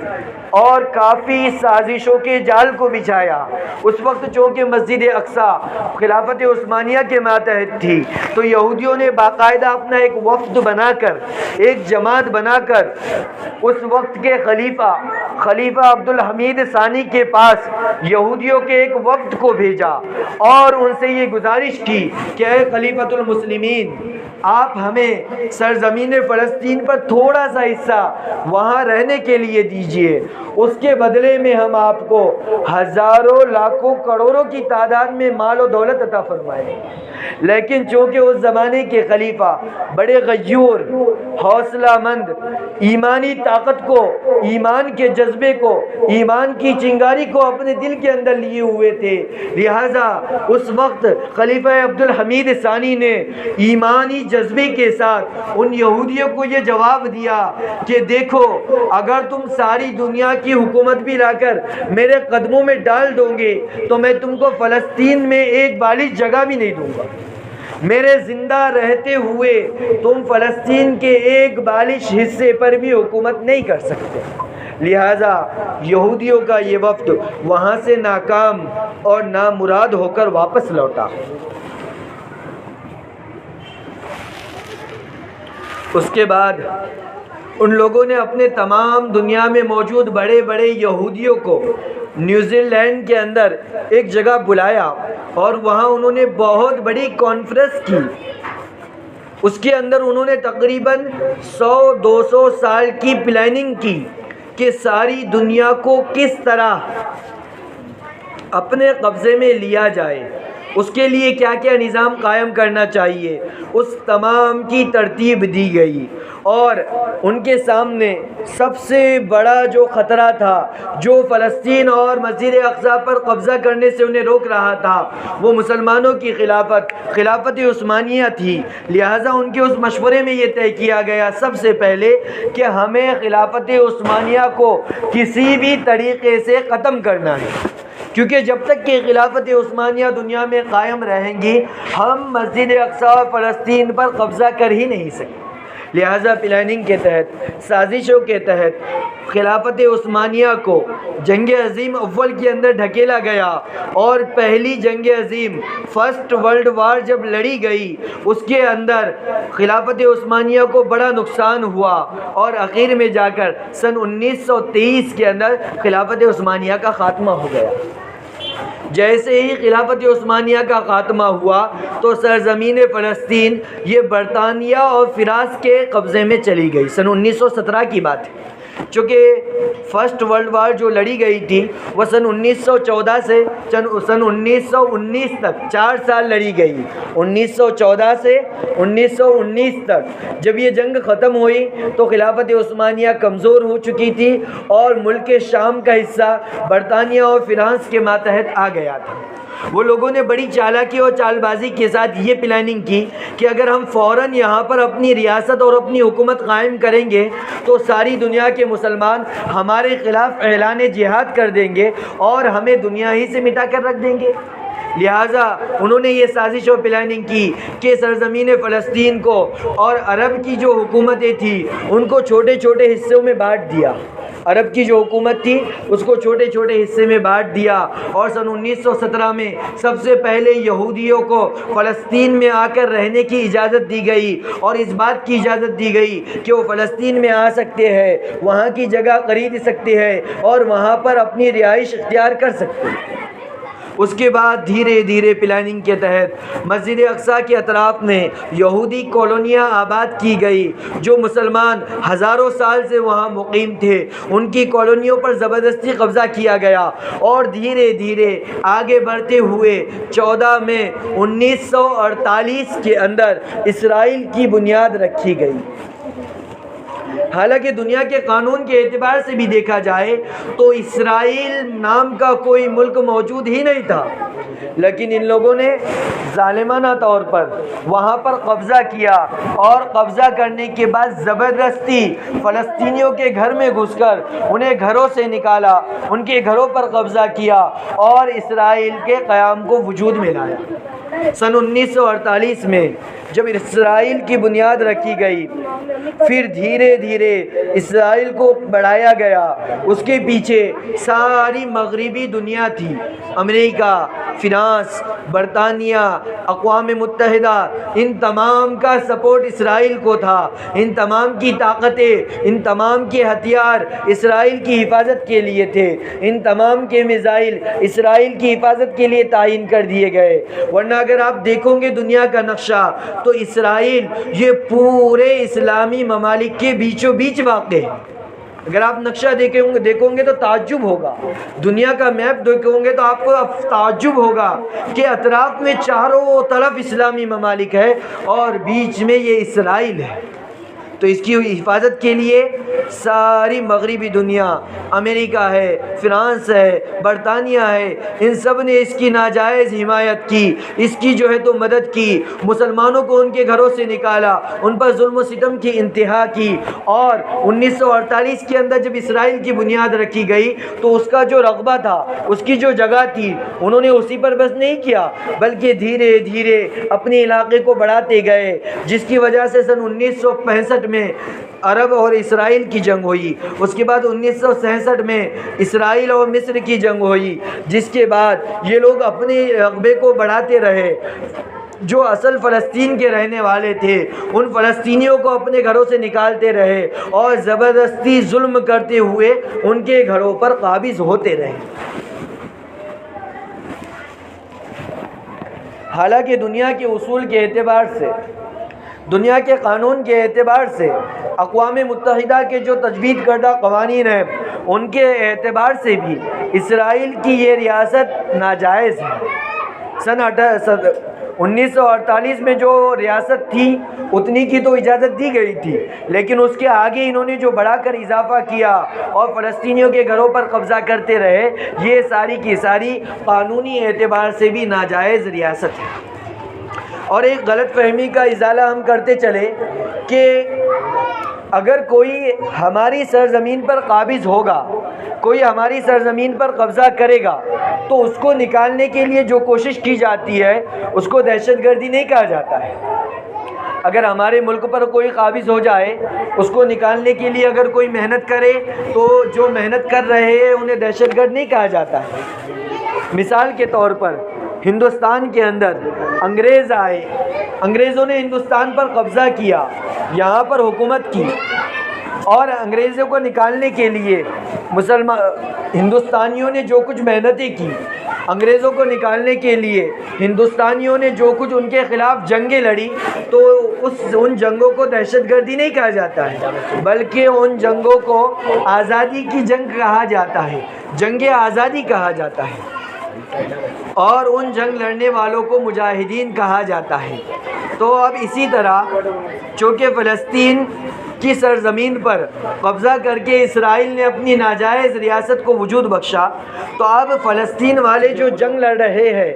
اور کافی سازشوں کے جال کو بچھایا۔ اس وقت چونکہ مسجد اقصی خلافت عثمانیہ کے ماتحت تھی تو یہودیوں نے باقاعدہ اپنا ایک وفد بنا کر، ایک جماعت بنا کر اس وقت کے خلیفہ عبدالحمید ثانی کے پاس یہودیوں کے ایک وفد کو بھیجا اور ان سے یہ گزارش کی کہ اے خلیفۃ المسلمین، آپ ہمیں سرزمین فلسطین پر تھوڑا سا حصہ وہاں رہنے کے لیے دیجیے، اس کے بدلے میں ہم آپ کو ہزاروں لاکھوں کروڑوں کی تعداد میں مال و دولت عطا فرمائیں۔ لیکن چونکہ اس زمانے کے خلیفہ بڑے غیور، حوصلہ مند، ایمانی طاقت کو، ایمان کے جذبے کو، ایمان کی چنگاری کو اپنے دل کے اندر لیے ہوئے تھے، لہٰذا اس وقت خلیفہ عبدالحمید ثانی نے ایمانی جذبے کے ساتھ ان یہودیوں کو یہ جواب دیا کہ دیکھو، اگر تم ساری دنیا کی حکومت بھی لا کر میرے قدموں میں ڈال دو گے تو میں تم کو فلسطین میں ایک بالش جگہ بھی نہیں دوں گا۔ میرے زندہ رہتے ہوئے تم فلسطین کے ایک بالش حصے پر بھی حکومت نہیں کر سکتے۔ لہٰذا یہودیوں کا یہ وفد وہاں سے ناکام اور نامراد ہو کر واپس لوٹا۔ اس کے بعد ان لوگوں نے اپنے تمام دنیا میں موجود بڑے بڑے یہودیوں کو نیوزی لینڈ کے اندر ایک جگہ بلایا اور وہاں انہوں نے بہت بڑی کانفرنس کی۔ اس کے اندر انہوں نے تقریباً 100-200 سال کی پلاننگ کی کہ ساری دنیا کو کس طرح اپنے قبضے میں لیا جائے، اس کے لیے کیا کیا نظام قائم کرنا چاہیے، اس تمام کی ترتیب دی گئی۔ اور ان کے سامنے سب سے بڑا جو خطرہ تھا، جو فلسطین اور مسجد اقصی پر قبضہ کرنے سے انہیں روک رہا تھا، وہ مسلمانوں کی خلافت عثمانیہ تھی۔ لہٰذا ان کے اس مشورے میں یہ طے کیا گیا سب سے پہلے کہ ہمیں خلافت عثمانیہ کو کسی بھی طریقے سے ختم کرنا ہے، کیونکہ جب تک کہ خلافت عثمانیہ دنیا میں قائم رہیں گی ہم مسجد اقصی اور فلسطین پر قبضہ کر ہی نہیں سکتے۔ لہٰذا پلاننگ کے تحت، سازشوں کے تحت خلافت عثمانیہ کو جنگ عظیم اول کے اندر ڈھکیلا گیا، اور پہلی جنگ عظیم فرسٹ ورلڈ وار جب لڑی گئی اس کے اندر خلافت عثمانیہ کو بڑا نقصان ہوا، اور آخر میں جا کر سن 1923 کے اندر خلافت عثمانیہ کا خاتمہ ہو گیا۔ جیسے ہی خلافت عثمانیہ کا خاتمہ ہوا تو سرزمین فلسطین یہ برطانیہ اور فرانس کے قبضے میں چلی گئی۔ سن 1917 کی بات ہے، چونکہ فرسٹ ورلڈ وار جو لڑی گئی تھی وہ سن 1914 سے سن 1919 تک 4 سال لڑی گئی۔ 1914 سے 1919 تک جب یہ جنگ ختم ہوئی تو خلافت عثمانیہ کمزور ہو چکی تھی، اور ملک شام کا حصہ برطانیہ اور فرانس کے ماتحت آ گیا تھا۔ وہ لوگوں نے بڑی چالاکی اور چال بازی کے ساتھ یہ پلاننگ کی کہ اگر ہم فوراً یہاں پر اپنی ریاست اور اپنی حکومت قائم کریں گے تو ساری دنیا کے مسلمان ہمارے خلاف اعلان جہاد کر دیں گے اور ہمیں دنیا ہی سے مٹا کر رکھ دیں گے۔ لہٰذا انہوں نے یہ سازش و پلاننگ کی کہ سرزمین فلسطین کو اور عرب کی جو حکومتیں تھیں ان کو چھوٹے چھوٹے حصوں میں بانٹ دیا۔ عرب کی جو حکومت تھی اس کو چھوٹے چھوٹے حصے میں بانٹ دیا، اور سن 1917 میں سب سے پہلے یہودیوں کو فلسطین میں آ کر رہنے کی اجازت دی گئی، اور اس بات کی اجازت دی گئی کہ وہ فلسطین میں آ سکتے ہیں، وہاں کی جگہ خرید سکتے ہیں اور وہاں پر اپنی رہائش اختیار کر سکتے ہیں۔ اس کے بعد دھیرے دھیرے پلاننگ کے تحت مسجد اقصیٰ کے اطراف میں یہودی کالونیاں آباد کی گئی۔ جو مسلمان ہزاروں سال سے وہاں مقیم تھے ان کی کالونیوں پر زبردستی قبضہ کیا گیا، اور دھیرے دھیرے آگے بڑھتے ہوئے 14 مئی 1948 کے اندر اسرائیل کی بنیاد رکھی گئی۔ حالانکہ دنیا کے قانون کے اعتبار سے بھی دیکھا جائے تو اسرائیل نام کا کوئی ملک موجود ہی نہیں تھا، لیکن ان لوگوں نے ظالمانہ طور پر وہاں پر قبضہ کیا، اور قبضہ کرنے کے بعد زبردستی فلسطینیوں کے گھر میں گھس کر انہیں گھروں سے نکالا، ان کے گھروں پر قبضہ کیا اور اسرائیل کے قیام کو وجود میں لایا۔ سن 1948 میں جب اسرائیل کی بنیاد رکھی گئی، پھر دھیرے دھیرے اسرائیل کو بڑھایا گیا۔ اس کے پیچھے ساری مغربی دنیا تھی، امریکہ، فرانس، برطانیہ، اقوام متحدہ، ان تمام کا سپورٹ اسرائیل کو تھا۔ ان تمام کی طاقتیں، ان تمام کے ہتھیار اسرائیل کی حفاظت کے لیے تھے، ان تمام کے میزائل اسرائیل کی حفاظت کے لیے تعین کر دیے گئے۔ ورنہ اگر آپ دیکھو گے دنیا کا نقشہ تو اسرائیل یہ پورے اسلامی ممالک کے بیچوں بیچ واقع ہے۔ اگر آپ نقشہ دیکھو گے تو تعجب ہوگا، دنیا کا میپ دیکھو گے تو آپ کو تعجب ہوگا کہ اطراف میں چاروں طرف اسلامی ممالک ہے اور بیچ میں یہ اسرائیل ہے۔ تو اس کی حفاظت کے لیے ساری مغربی دنیا، امریکہ ہے، فرانس ہے، برطانیہ ہے، ان سب نے اس کی ناجائز حمایت کی، اس کی جو ہے تو مدد کی، مسلمانوں کو ان کے گھروں سے نکالا، ان پر ظلم و ستم کی انتہا کی۔ اور 1948 کے اندر جب اسرائیل کی بنیاد رکھی گئی تو اس کا جو رقبہ تھا، اس کی جو جگہ تھی، انہوں نے اسی پر بس نہیں کیا بلکہ دھیرے دھیرے اپنے علاقے کو بڑھاتے گئے، جس کی وجہ سے سن 1965 میں عرب اور اسرائیل کی جنگ ہوئی۔ اس کے بعد 1967 میں اسرائیل اور مصر کی جنگ ہوئی، جس کے بعد یہ لوگ اپنے رقبے کو بڑھاتے رہے۔ جو اصل فلسطین کے رہنے والے تھے ان فلسطینیوں کو اپنے گھروں سے نکالتے رہے اور زبردستی ظلم کرتے ہوئے ان کے گھروں پر قابض ہوتے رہے۔ حالانکہ دنیا کے اصول کے اعتبار سے، دنیا کے قانون کے اعتبار سے، اقوام متحدہ کے جو تجوید کردہ قوانین ہیں ان کے اعتبار سے بھی اسرائیل کی یہ ریاست ناجائز ہے۔ سن 1948 میں جو ریاست تھی اتنی کی تو اجازت دی گئی تھی، لیکن اس کے آگے انہوں نے جو بڑھا کر اضافہ کیا اور فلسطینیوں کے گھروں پر قبضہ کرتے رہے، یہ ساری کی ساری قانونی اعتبار سے بھی ناجائز ریاست ہے۔ اور ایک غلط فہمی کا ازالہ ہم کرتے چلے کہ اگر کوئی ہماری سرزمین پر قابض ہوگا، کوئی ہماری سرزمین پر قبضہ کرے گا تو اس کو نکالنے کے لیے جو کوشش کی جاتی ہے اس کو دہشت گردی نہیں کہا جاتا ہے۔ اگر ہمارے ملک پر کوئی قابض ہو جائے، اس کو نکالنے کے لیے اگر کوئی محنت کرے تو جو محنت کر رہے ہیں انہیں دہشت گرد نہیں کہا جاتا ہے۔ مثال کے طور پر ہندوستان کے اندر انگریز آئے، انگریزوں نے ہندوستان پر قبضہ کیا، یہاں پر حکومت کی، اور انگریزوں کو نکالنے کے لیے ہندوستانیوں نے جو کچھ محنتیں کی، انگریزوں کو نکالنے کے لیے ہندوستانیوں نے جو کچھ ان کے خلاف جنگیں لڑی، تو ان جنگوں کو دہشت گردی نہیں کہا جاتا ہے، بلکہ ان جنگوں کو آزادی کی جنگ کہا جاتا ہے، جنگ آزادی کہا جاتا ہے، اور ان جنگ لڑنے والوں کو مجاہدین کہا جاتا ہے۔ تو اب اسی طرح چونکہ فلسطین کی سرزمین پر قبضہ کر کے اسرائیل نے اپنی ناجائز ریاست کو وجود بخشا، تو اب فلسطین والے جو جنگ لڑ رہے ہیں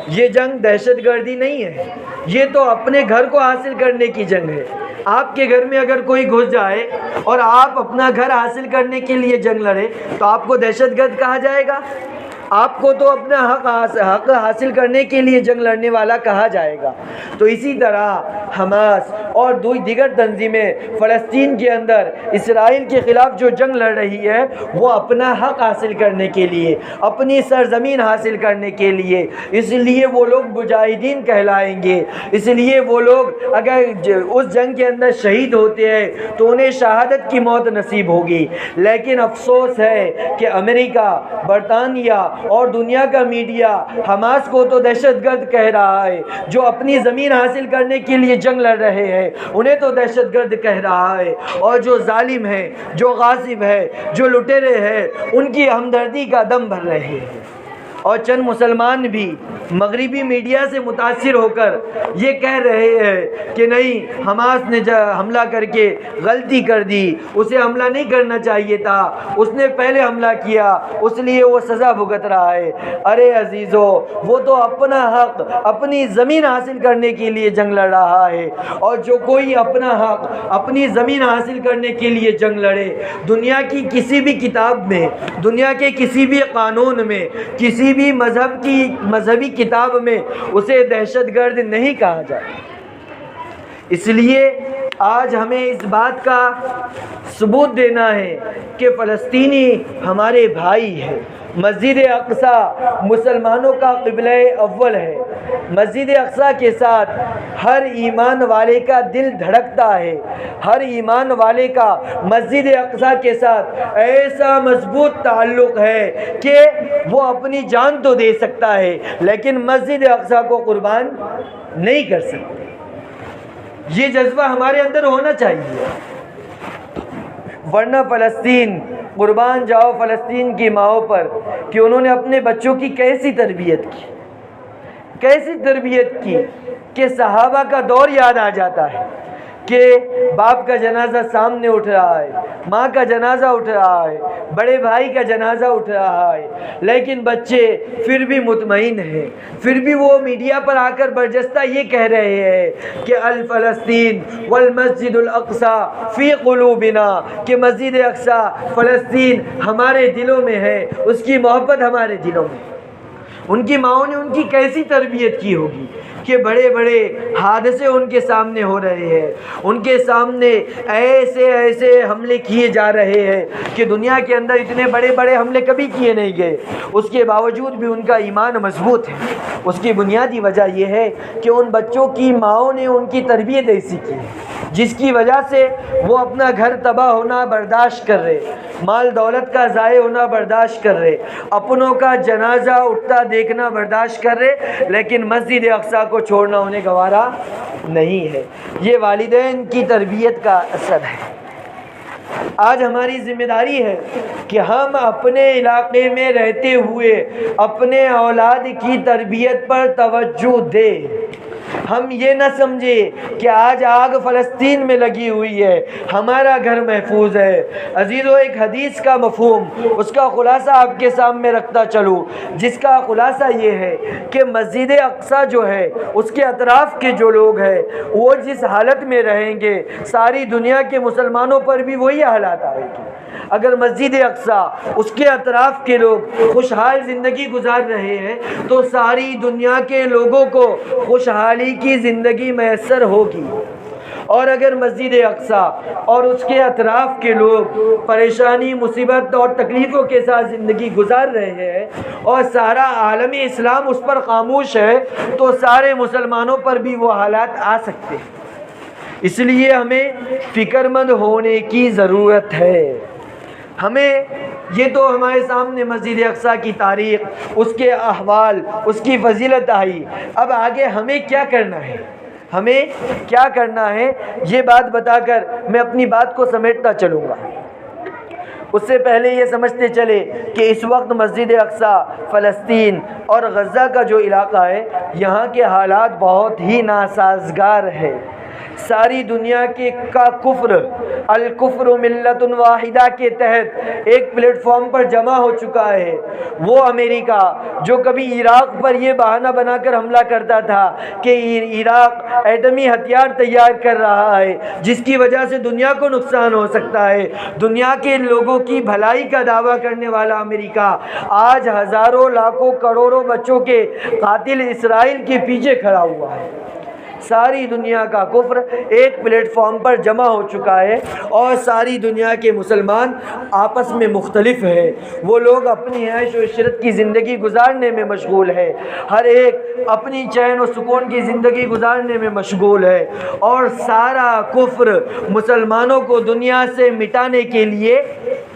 یہ جنگ دہشت گردی نہیں ہے، یہ تو اپنے گھر کو حاصل کرنے کی جنگ ہے۔ آپ کے گھر میں اگر کوئی گھس جائے اور آپ اپنا گھر حاصل کرنے کے لیے جنگ لڑے تو آپ کو دہشت گرد کہا جائے گا؟ آپ کو تو اپنا حق حاصل کرنے کے لیے جنگ لڑنے والا کہا جائے گا۔ تو اسی طرح حماس اور دیگر تنظیمیں فلسطین کے اندر اسرائیل کے خلاف جو جنگ لڑ رہی ہے وہ اپنا حق حاصل کرنے کے لیے، اپنی سرزمین حاصل کرنے کے لیے، اس لیے وہ لوگ مجاہدین کہلائیں گے، اس لیے وہ لوگ اگر اس جنگ کے اندر شہید ہوتے ہیں تو انہیں شہادت کی موت نصیب ہوگی۔ لیکن افسوس ہے کہ امریکہ، برطانیہ اور دنیا کا میڈیا حماس کو تو دہشت گرد کہہ رہا ہے، جو اپنی زمین حاصل کرنے کے لیے جنگ لڑ رہے ہیں انہیں تو دہشت گرد کہہ رہا ہے، اور جو ظالم ہیں، جو غاصب ہیں، جو لٹیرے ہیں ان کی ہمدردی کا دم بھر رہے ہیں۔ اور چند مسلمان بھی مغربی میڈیا سے متاثر ہو کر یہ کہہ رہے ہیں کہ نہیں، حماس نے حملہ کر کے غلطی کر دی، اسے حملہ نہیں کرنا چاہیے تھا، اس نے پہلے حملہ کیا اس لیے وہ سزا بھگت رہا ہے۔ ارے عزیزو، وہ تو اپنا حق، اپنی زمین حاصل کرنے کے لیے جنگ لڑ رہا ہے، اور جو کوئی اپنا حق، اپنی زمین حاصل کرنے کے لیے جنگ لڑے، دنیا کی کسی بھی کتاب میں، دنیا کے کسی بھی قانون میں، کسی بھی مذہبی کتاب میں اسے دہشت گرد نہیں کہا جاتا۔ اس لیے آج ہمیں اس بات کا ثبوت دینا ہے کہ فلسطینی ہمارے بھائی ہیں۔ مسجد اقصیٰ مسلمانوں کا قبلہ اول ہے۔ مسجد اقصیٰ کے ساتھ ہر ایمان والے کا دل دھڑکتا ہے، ہر ایمان والے کا مسجد اقصیٰ کے ساتھ ایسا مضبوط تعلق ہے کہ وہ اپنی جان تو دے سکتا ہے لیکن مسجد اقصیٰ کو قربان نہیں کر سکتا۔ یہ جذبہ ہمارے اندر ہونا چاہیے، ورنہ فلسطین، قربان جاؤ فلسطین کی ماؤں پر کہ انہوں نے اپنے بچوں کی کیسی تربیت کی، کیسی تربیت کی کہ صحابہ کا دور یاد آ جاتا ہے کہ باپ کا جنازہ سامنے اٹھ رہا ہے، ماں کا جنازہ اٹھ رہا ہے، بڑے بھائی کا جنازہ اٹھ رہا ہے، لیکن بچے پھر بھی مطمئن ہیں، پھر بھی وہ میڈیا پر آ کر برجستہ یہ کہہ رہے ہیں کہ الفلسطین والمسجد الاقصیٰ فی قلوبنا، کہ مسجد اقصیٰ فلسطین ہمارے دلوں میں ہے، اس کی محبت ہمارے دلوں میں۔ ان کی ماؤں نے ان کی کیسی تربیت کی ہوگی کہ بڑے بڑے حادثے ان کے سامنے ہو رہے ہیں، ان کے سامنے ایسے حملے کیے جا رہے ہیں کہ دنیا کے اندر اتنے بڑے بڑے حملے کبھی کیے نہیں گئے، اس کے باوجود بھی ان کا ایمان مضبوط ہے۔ اس کی بنیادی وجہ یہ ہے کہ ان بچوں کی ماؤں نے ان کی تربیت ایسی کی جس کی وجہ سے وہ اپنا گھر تباہ ہونا برداشت کر رہے، مال دولت کا ضائع ہونا برداشت کر رہے، اپنوں کا جنازہ اٹھتا دیکھنا برداشت کر رہے، لیکن مسجد اقصیٰ کو چھوڑنا انہیں گوارا نہیں ہے۔ یہ والدین کی تربیت کا اثر ہے۔ آج ہماری ذمہ داری ہے کہ ہم اپنے علاقے میں رہتے ہوئے اپنے اولاد کی تربیت پر توجہ دیں۔ ہم یہ نہ سمجھے کہ آج آگ فلسطین میں لگی ہوئی ہے، ہمارا گھر محفوظ ہے۔ عزیزو، ایک حدیث کا مفہوم، اس کا خلاصہ آپ کے سامنے رکھتا چلوں، جس کا خلاصہ یہ ہے کہ مسجد اقصیٰ جو ہے اس کے اطراف کے جو لوگ ہیں وہ جس حالت میں رہیں گے ساری دنیا کے مسلمانوں پر بھی وہی حالات آئے گی۔ اگر مسجد اقصیٰ، اس کے اطراف کے لوگ خوشحال زندگی گزار رہے ہیں تو ساری دنیا کے لوگوں کو خوشحالی کی زندگی میسر ہوگی۔ اور اگر مسجد اقصیٰ اور اس کے اطراف کے لوگ پریشانی، مصیبت اور تکلیفوں کے ساتھ زندگی گزار رہے ہیں اور سارا عالم اسلام اس پر خاموش ہے، تو سارے مسلمانوں پر بھی وہ حالات آ سکتے ہیں۔ اس لیے ہمیں فکر مند ہونے کی ضرورت ہے۔ ہمیں یہ تو ہمارے سامنے مسجد اقصیٰ کی تاریخ، اس کے احوال، اس کی فضیلت آئی۔ اب آگے ہمیں کیا کرنا ہے، ہمیں کیا کرنا ہے، یہ بات بتا کر میں اپنی بات کو سمیٹتا چلوں گا۔ اس سے پہلے یہ سمجھتے چلے کہ اس وقت مسجد اقصیٰ، فلسطین اور غزہ کا جو علاقہ ہے، یہاں کے حالات بہت ہی ناسازگار ہے۔ ساری دنیا کے کا کفر، الکفر ملت واحدہ کے تحت ایک پلیٹ فارم پر جمع ہو چکا ہے۔ وہ امریکہ جو کبھی عراق پر یہ بہانہ بنا کر حملہ کرتا تھا کہ عراق ایٹمی ہتھیار تیار کر رہا ہے جس کی وجہ سے دنیا کو نقصان ہو سکتا ہے، دنیا کے لوگوں کی بھلائی کا دعویٰ کرنے والا امریکہ آج ہزاروں، لاکھوں، کروڑوں بچوں کے قاتل اسرائیل کے پیچھے کھڑا ہوا ہے۔ ساری دنیا کا کفر ایک پلیٹ فارم پر جمع ہو چکا ہے اور ساری دنیا کے مسلمان آپس میں مختلف ہیں۔ وہ لوگ اپنی عیش و عشرت کی زندگی گزارنے میں مشغول ہے، ہر ایک اپنی چین و سکون کی زندگی گزارنے میں مشغول ہے، اور سارا کفر مسلمانوں کو دنیا سے مٹانے کے لیے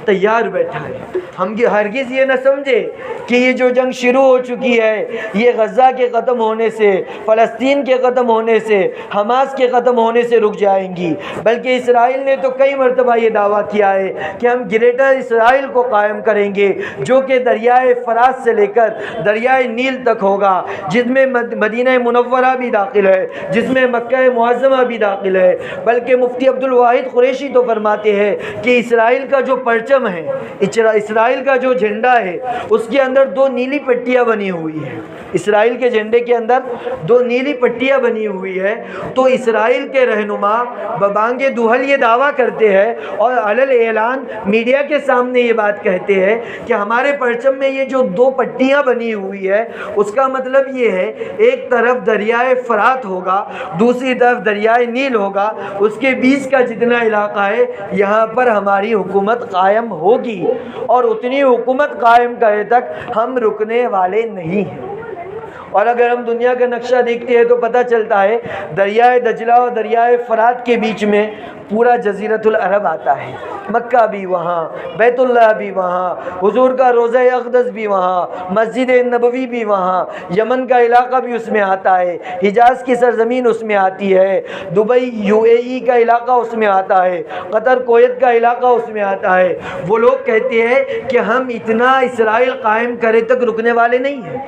تیار بیٹھا ہے۔ ہم ہرگز یہ نہ سمجھے کہ یہ جو جنگ شروع ہو چکی ہے یہ غزہ کے ختم ہونے سے، فلسطین کے ختم ہونے سے، حماس کے ختم ہونے سے رک جائیں گی، بلکہ اسرائیل نے تو کئی مرتبہ یہ دعویٰ کیا ہے کہ ہم گریٹر اسرائیل کو قائم کریں گے، جو کہ دریائے فرات سے لے کر دریائے نیل تک ہوگا، جس میں مدینہ منورہ بھی داخل ہے، جس میں مکہ معظمہ بھی داخل ہے۔ بلکہ مفتی عبدالواحد قریشی تو فرماتے ہیں کہ اسرائیل کا جو پرچم ہے، اسرائیل کا جو جھنڈا ہے، اس کے اندر دو نیلی پٹیاں بنی ہوئی ہیں۔ اسرائیل کے جھنڈے کے اندر دو نیلی پٹیاں بنی ہوئی ہے۔ تو اسرائیل کے رہنما ببانگ دوحل یہ دعویٰ کرتے ہیں اور علل اعلان میڈیا کے سامنے یہ بات کہتے ہیں کہ ہمارے پرچم میں یہ جو دو پٹیاں بنی ہوئی ہے، اس کا مطلب یہ ہے ایک طرف دریائے فرات ہوگا، دوسری طرف دریائے نیل ہوگا، اس کے بیچ کا جتنا علاقہ ہے یہاں پر ہماری حکومت قائم ہوگی، اور اتنی حکومت قائم کرے تک ہم رکنے والے نہیں ہیں۔ اور اگر ہم دنیا کا نقشہ دیکھتے ہیں تو پتہ چلتا ہے دریائے دجلہ اور دریائے فرات کے بیچ میں پورا جزیرۃ العرب آتا ہے، مکہ بھی وہاں، بیت اللہ بھی وہاں، حضور کا روضہ اقدس بھی وہاں، مسجد نبوی بھی وہاں، یمن کا علاقہ بھی اس میں آتا ہے، حجاز کی سرزمین اس میں آتی ہے، دبئی UAE کا علاقہ اس میں آتا ہے، قطر کویت کا علاقہ اس میں آتا ہے۔ وہ لوگ کہتے ہیں کہ ہم اتنا اسرائیل قائم کرے تک رکنے والے نہیں ہیں۔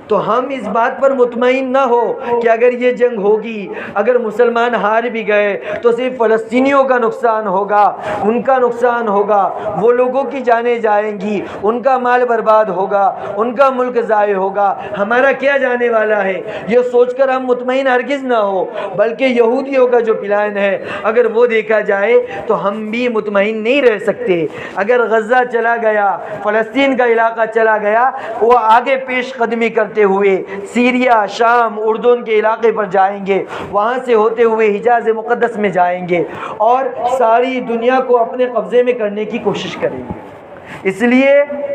تو ہم اس بات پر مطمئن نہ ہو کہ اگر یہ جنگ ہوگی، اگر مسلمان ہار بھی گئے تو صرف فلسطینیوں کا نقصان ہوگا، ان کا نقصان ہوگا، وہ لوگوں کی جانیں جائیں گی، ان کا مال برباد ہوگا، ان کا ملک ضائع ہوگا، ہمارا کیا جانے والا ہے، یہ سوچ کر ہم مطمئن ہرگز نہ ہو۔ بلکہ یہودیوں کا جو پلان ہے اگر وہ دیکھا جائے تو ہم بھی مطمئن نہیں رہ سکتے۔ اگر غزہ چلا گیا، فلسطین کا علاقہ چلا گیا، وہ آگے پیش قدمی کرتے ہوئے سیریا، شام، اردن کے علاقے پر جائیں گے، وہاں سے ہوتے ہوئے حجاز مقدس میں جائیں گے اور ساری دنیا کو اپنے قبضے میں کرنے کی کوشش کریں گے۔ اس لیے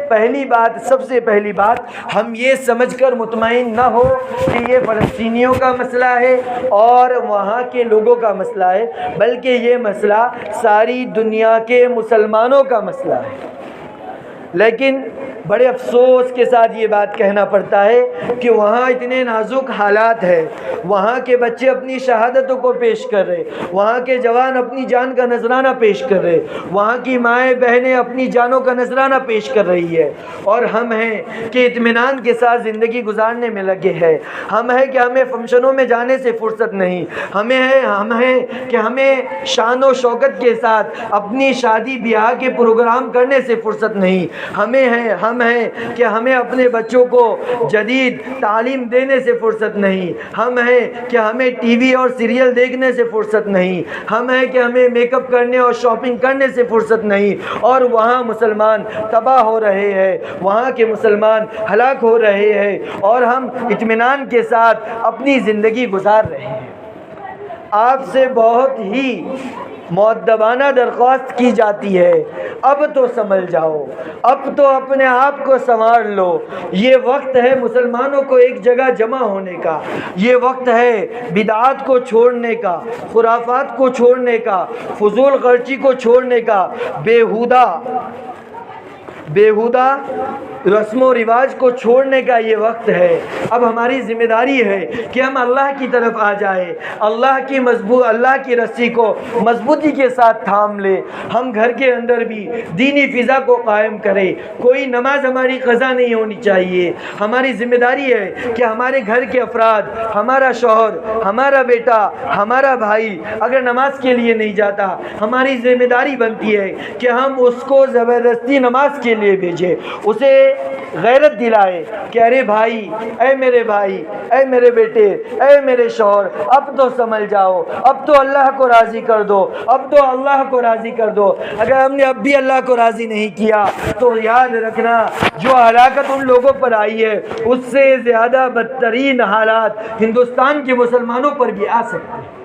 پہلی بات، سب سے پہلی بات، ہم یہ سمجھ کر مطمئن نہ ہو کہ یہ فلسطینیوں کا مسئلہ ہے اور وہاں کے لوگوں کا مسئلہ ہے، بلکہ یہ مسئلہ ساری دنیا کے مسلمانوں کا مسئلہ ہے۔ لیکن بڑے افسوس کے ساتھ یہ بات کہنا پڑتا ہے کہ وہاں اتنے نازک حالات ہیں، وہاں کے بچے اپنی شہادتوں کو پیش کر رہے، وہاں کے جوان اپنی جان کا نذرانہ پیش کر رہے، وہاں کی مائیں بہنیں اپنی جانوں کا نذرانہ پیش کر رہی ہے، اور ہم ہیں کہ اطمینان کے ساتھ زندگی گزارنے میں لگے ہیں۔ ہم ہیں کہ ہمیں فنکشنوں میں جانے سے فرصت نہیں، ہم ہیں کہ ہمیں شان و شوکت کے ساتھ اپنی شادی بیاہ کے پروگرام کرنے سے فرصت نہیں، ہم ہیں کہ ہمیں اپنے بچوں کو جدید تعلیم دینے سے فرصت نہیں، ہم ہیں کہ ہمیں ٹی وی اور سیریل دیکھنے سے فرصت نہیں، ہم ہیں کہ ہمیں میک اپ کرنے اور شاپنگ کرنے سے فرصت نہیں، اور وہاں مسلمان تباہ ہو رہے ہیں، وہاں کے مسلمان ہلاک ہو رہے ہیں، اور ہم اطمینان کے ساتھ اپنی زندگی گزار رہے ہیں۔ آپ سے بہت ہی مؤدبانہ درخواست کی جاتی ہے، اب تو سنبھل جاؤ، اب تو اپنے آپ کو سنوار لو۔ یہ وقت ہے مسلمانوں کو ایک جگہ جمع ہونے کا، یہ وقت ہے بدعات کو چھوڑنے کا، خرافات کو چھوڑنے کا، فضول خرچی کو چھوڑنے کا، بیہودہ رسم و رواج کو چھوڑنے کا یہ وقت ہے۔ اب ہماری ذمہ داری ہے کہ ہم اللہ کی طرف آ جائیں، اللہ کی رسی کو مضبوطی کے ساتھ تھام لے۔ ہم گھر کے اندر بھی دینی فضا کو قائم کریں، کوئی نماز ہماری قضا نہیں ہونی چاہیے۔ ہماری ذمہ داری ہے کہ ہمارے گھر کے افراد، ہمارا شوہر، ہمارا بیٹا، ہمارا بھائی اگر نماز کے لیے نہیں جاتا، ہماری ذمہ داری بنتی ہے کہ ہم اس کو زبردستی نماز کے لیے بھیجیں، اسے غیرت دلائے کہ ارے بھائی، اے میرے بیٹے، اے میرے شوہر، اب تو سنبھل جاؤ، اب تو اللہ کو راضی کر دو، اب تو اللہ کو راضی کر دو۔ اگر ہم نے اب بھی اللہ کو راضی نہیں کیا تو یاد رکھنا جو ہلاکت ان لوگوں پر آئی ہے اس سے زیادہ بدترین حالات ہندوستان کے مسلمانوں پر بھی آ سکتے ہیں۔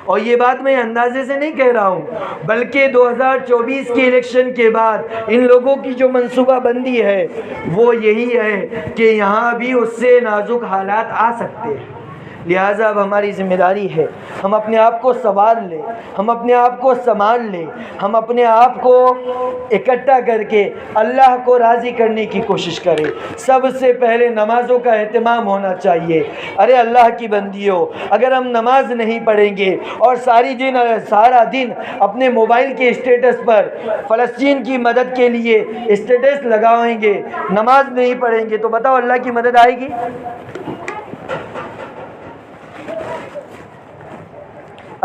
اور یہ بات میں اندازے سے نہیں کہہ رہا ہوں، بلکہ 2024 کے الیکشن کے بعد ان لوگوں کی جو منصوبہ بندی ہے وہ یہی ہے کہ یہاں بھی اس سے نازک حالات آ سکتے ہیں۔ لہٰذا اب ہماری ذمہ داری ہے ہم اپنے آپ کو سنوار لیں، ہم اپنے آپ کو سنبھال لیں، ہم اپنے آپ کو اکٹھا کر کے اللہ کو راضی کرنے کی کوشش کریں۔ سب سے پہلے نمازوں کا اہتمام ہونا چاہیے۔ ارے اللہ کی بندیوں، اگر ہم نماز نہیں پڑھیں گے اور سارا دن اپنے موبائل کے اسٹیٹس پر فلسطین کی مدد کے لیے اسٹیٹس لگائیں گے، نماز نہیں پڑھیں گے، تو بتاؤ اللہ کی مدد آئے گی؟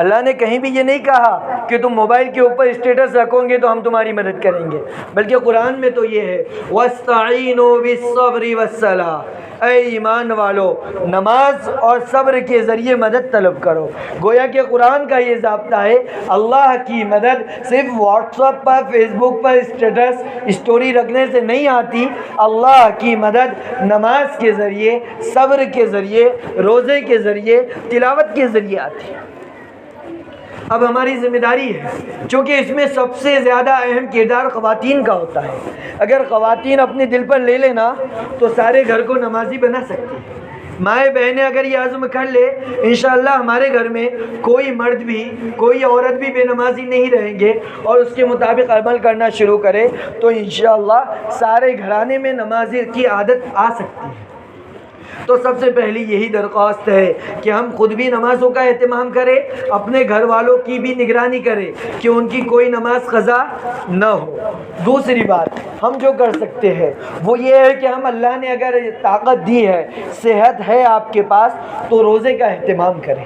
اللہ نے کہیں بھی یہ نہیں کہا کہ تم موبائل کے اوپر اسٹیٹس رکھو گے تو ہم تمہاری مدد کریں گے، بلکہ قرآن میں تو یہ ہے وَاسْتَعِينُوا بِالصَّبْرِ وَالصَّلَاةِ، اے ایمان والو نماز اور صبر کے ذریعے مدد طلب کرو۔ گویا کہ قرآن کا یہ ضابطہ ہے اللہ کی مدد صرف واٹس ایپ پر، فیس بک پر اسٹیٹس اسٹوری رکھنے سے نہیں آتی، اللہ کی مدد نماز کے ذریعے، صبر کے ذریعے، روزے کے ذریعے، تلاوت کے ذریعے آتی ہے۔ اب ہماری ذمہ داری ہے، چونکہ اس میں سب سے زیادہ اہم کردار خواتین کا ہوتا ہے۔ اگر خواتین اپنے دل پر لے لینا تو سارے گھر کو نمازی بنا سکتی ہیں۔ مائیں بہنیں اگر یہ عزم کر لے انشاءاللہ ہمارے گھر میں کوئی مرد بھی، کوئی عورت بھی بے نمازی نہیں رہیں گے اور اس کے مطابق عمل کرنا شروع کرے تو انشاءاللہ سارے گھرانے میں نمازی کی عادت آ سکتی ہے۔ تو سب سے پہلی یہی درخواست ہے کہ ہم خود بھی نمازوں کا اہتمام کریں، اپنے گھر والوں کی بھی نگرانی کریں کہ ان کی کوئی نماز قضا نہ ہو۔ دوسری بات ہم جو کر سکتے ہیں وہ یہ ہے کہ ہم اللہ نے اگر طاقت دی ہے، صحت ہے آپ کے پاس، تو روزے کا اہتمام کریں،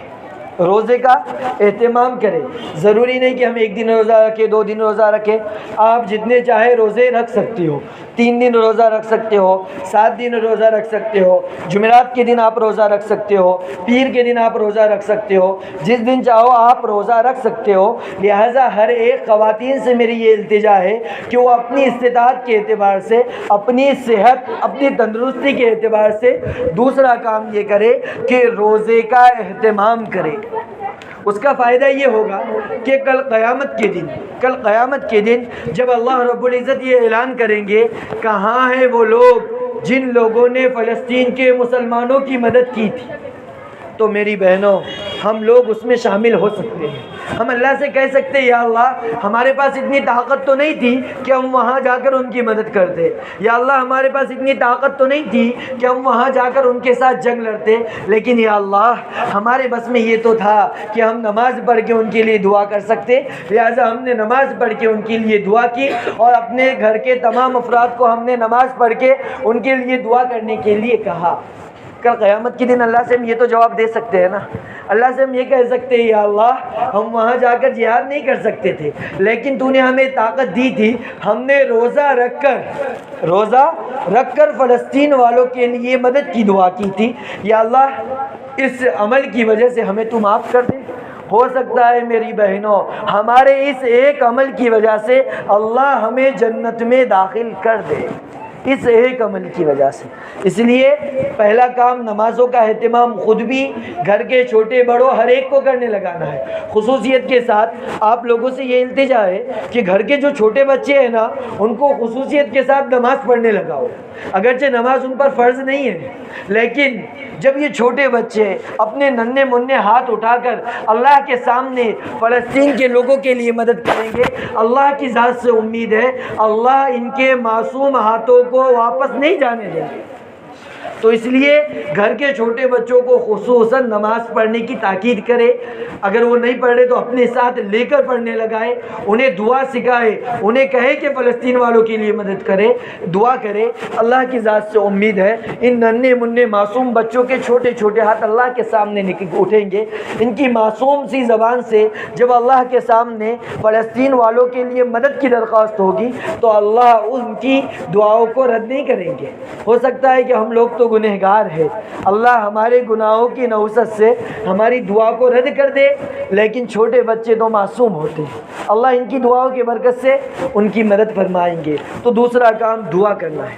روزے کا اہتمام کریں۔ ضروری نہیں کہ ہم 1 دن روزہ رکھیں، 2 دن روزہ رکھیں، آپ جتنے چاہے روزے رکھ سکتے ہو۔ 3 دن روزہ رکھ سکتے ہو، 7 دن روزہ رکھ سکتے ہو، جمعرات کے دن آپ روزہ رکھ سکتے ہو، پیر کے دن آپ روزہ رکھ سکتے ہو، جس دن چاہو آپ روزہ رکھ سکتے ہو۔ لہٰذا ہر ایک خواتین سے میری یہ التجا ہے کہ وہ اپنی استطاعت کے اعتبار سے، اپنی صحت، اپنی تندرستی کے اعتبار سے دوسرا کام یہ کرے کہ روزے کا اہتمام کرے۔ اس کا فائدہ یہ ہوگا کہ کل قیامت کے دن جب اللہ رب العزت یہ اعلان کریں گے کہاں ہیں وہ لوگ جن لوگوں نے فلسطین کے مسلمانوں کی مدد کی تھی، تو میری بہنوں ہم لوگ اس میں شامل ہو سکتے ہیں۔ ہم اللہ سے کہہ سکتے ہیں یا اللہ ہمارے پاس اتنی طاقت تو نہیں تھی کہ ہم وہاں جا کر ان کی مدد کرتے، یا اللہ ہمارے پاس اتنی طاقت تو نہیں تھی کہ ہم وہاں جا کر ان کے ساتھ جنگ لڑتے، لیکن یا اللہ ہمارے بس میں یہ تو تھا کہ ہم نماز پڑھ کے ان کے لیے دعا کر سکتے، لہٰذا ہم نے نماز پڑھ کے ان کے لیے دعا کی اور اپنے گھر کے تمام افراد کو ہم نے نماز پڑھ کے ان کے لیے دعا کرنے کے لیے کہا۔ کل قیامت کے دن اللہ سے ہم یہ تو جواب دے سکتے ہیں نا، اللہ سے ہم یہ کہہ سکتے ہیں یا اللہ ہم وہاں جا کر جہاد نہیں کر سکتے تھے، لیکن تو نے ہمیں طاقت دی تھی، ہم نے روزہ رکھ کر فلسطین والوں کے لیے مدد کی دعا کی تھی، یا اللہ اس عمل کی وجہ سے ہمیں تو معاف کر دے۔ ہو سکتا ہے میری بہنوں ہمارے اس ایک عمل کی وجہ سے اللہ ہمیں جنت میں داخل کر دے۔ اس ایک عمل کی وجہ سے۔ اس لیے پہلا کام نمازوں کا اہتمام خود بھی، گھر کے چھوٹے بڑوں ہر ایک کو کرنے لگانا ہے۔ خصوصیت کے ساتھ آپ لوگوں سے یہ التجا ہے کہ گھر کے جو چھوٹے بچے ہیں نا، ان کو خصوصیت کے ساتھ نماز پڑھنے لگاؤ۔ اگرچہ نماز ان پر فرض نہیں ہے، لیکن جب یہ چھوٹے بچے اپنے ننھے منھے ہاتھ اٹھا کر اللہ کے سامنے فلسطین کے لوگوں کے لیے مدد کریں گے، اللہ کی ذات سے امید ہے اللہ ان کے معصوم ہاتھوں کو واپس نہیں جانے دیں گے۔ تو اس لیے گھر کے چھوٹے بچوں کو خصوصاً نماز پڑھنے کی تاکید کرے۔ اگر وہ نہیں پڑھ رہے تو اپنے ساتھ لے کر پڑھنے لگائے، انہیں دعا سکھائے، انہیں کہے کہ فلسطین والوں کے لیے مدد کرے، دعا کرے۔ اللہ کی ذات سے امید ہے ان ننھے منھے معصوم بچوں کے چھوٹے چھوٹے ہاتھ اللہ کے سامنے اٹھیں گے۔ ان کی معصوم سی زبان سے جب اللہ کے سامنے فلسطین والوں کے لیے مدد کی درخواست ہوگی تو اللہ ان کی دعاؤں کو رد نہیں کریں گے۔ ہو سکتا ہے کہ ہم لوگ تو گنہگار ہے، اللہ ہمارے گناہوں کی نحوست سے ہماری دعا کو رد کر دے، لیکن چھوٹے بچے تو معصوم ہوتے ہیں، اللہ ان کی دعاؤں کی برکت سے ان کی مدد فرمائیں گے۔ تو دوسرا کام دعا کرنا ہے۔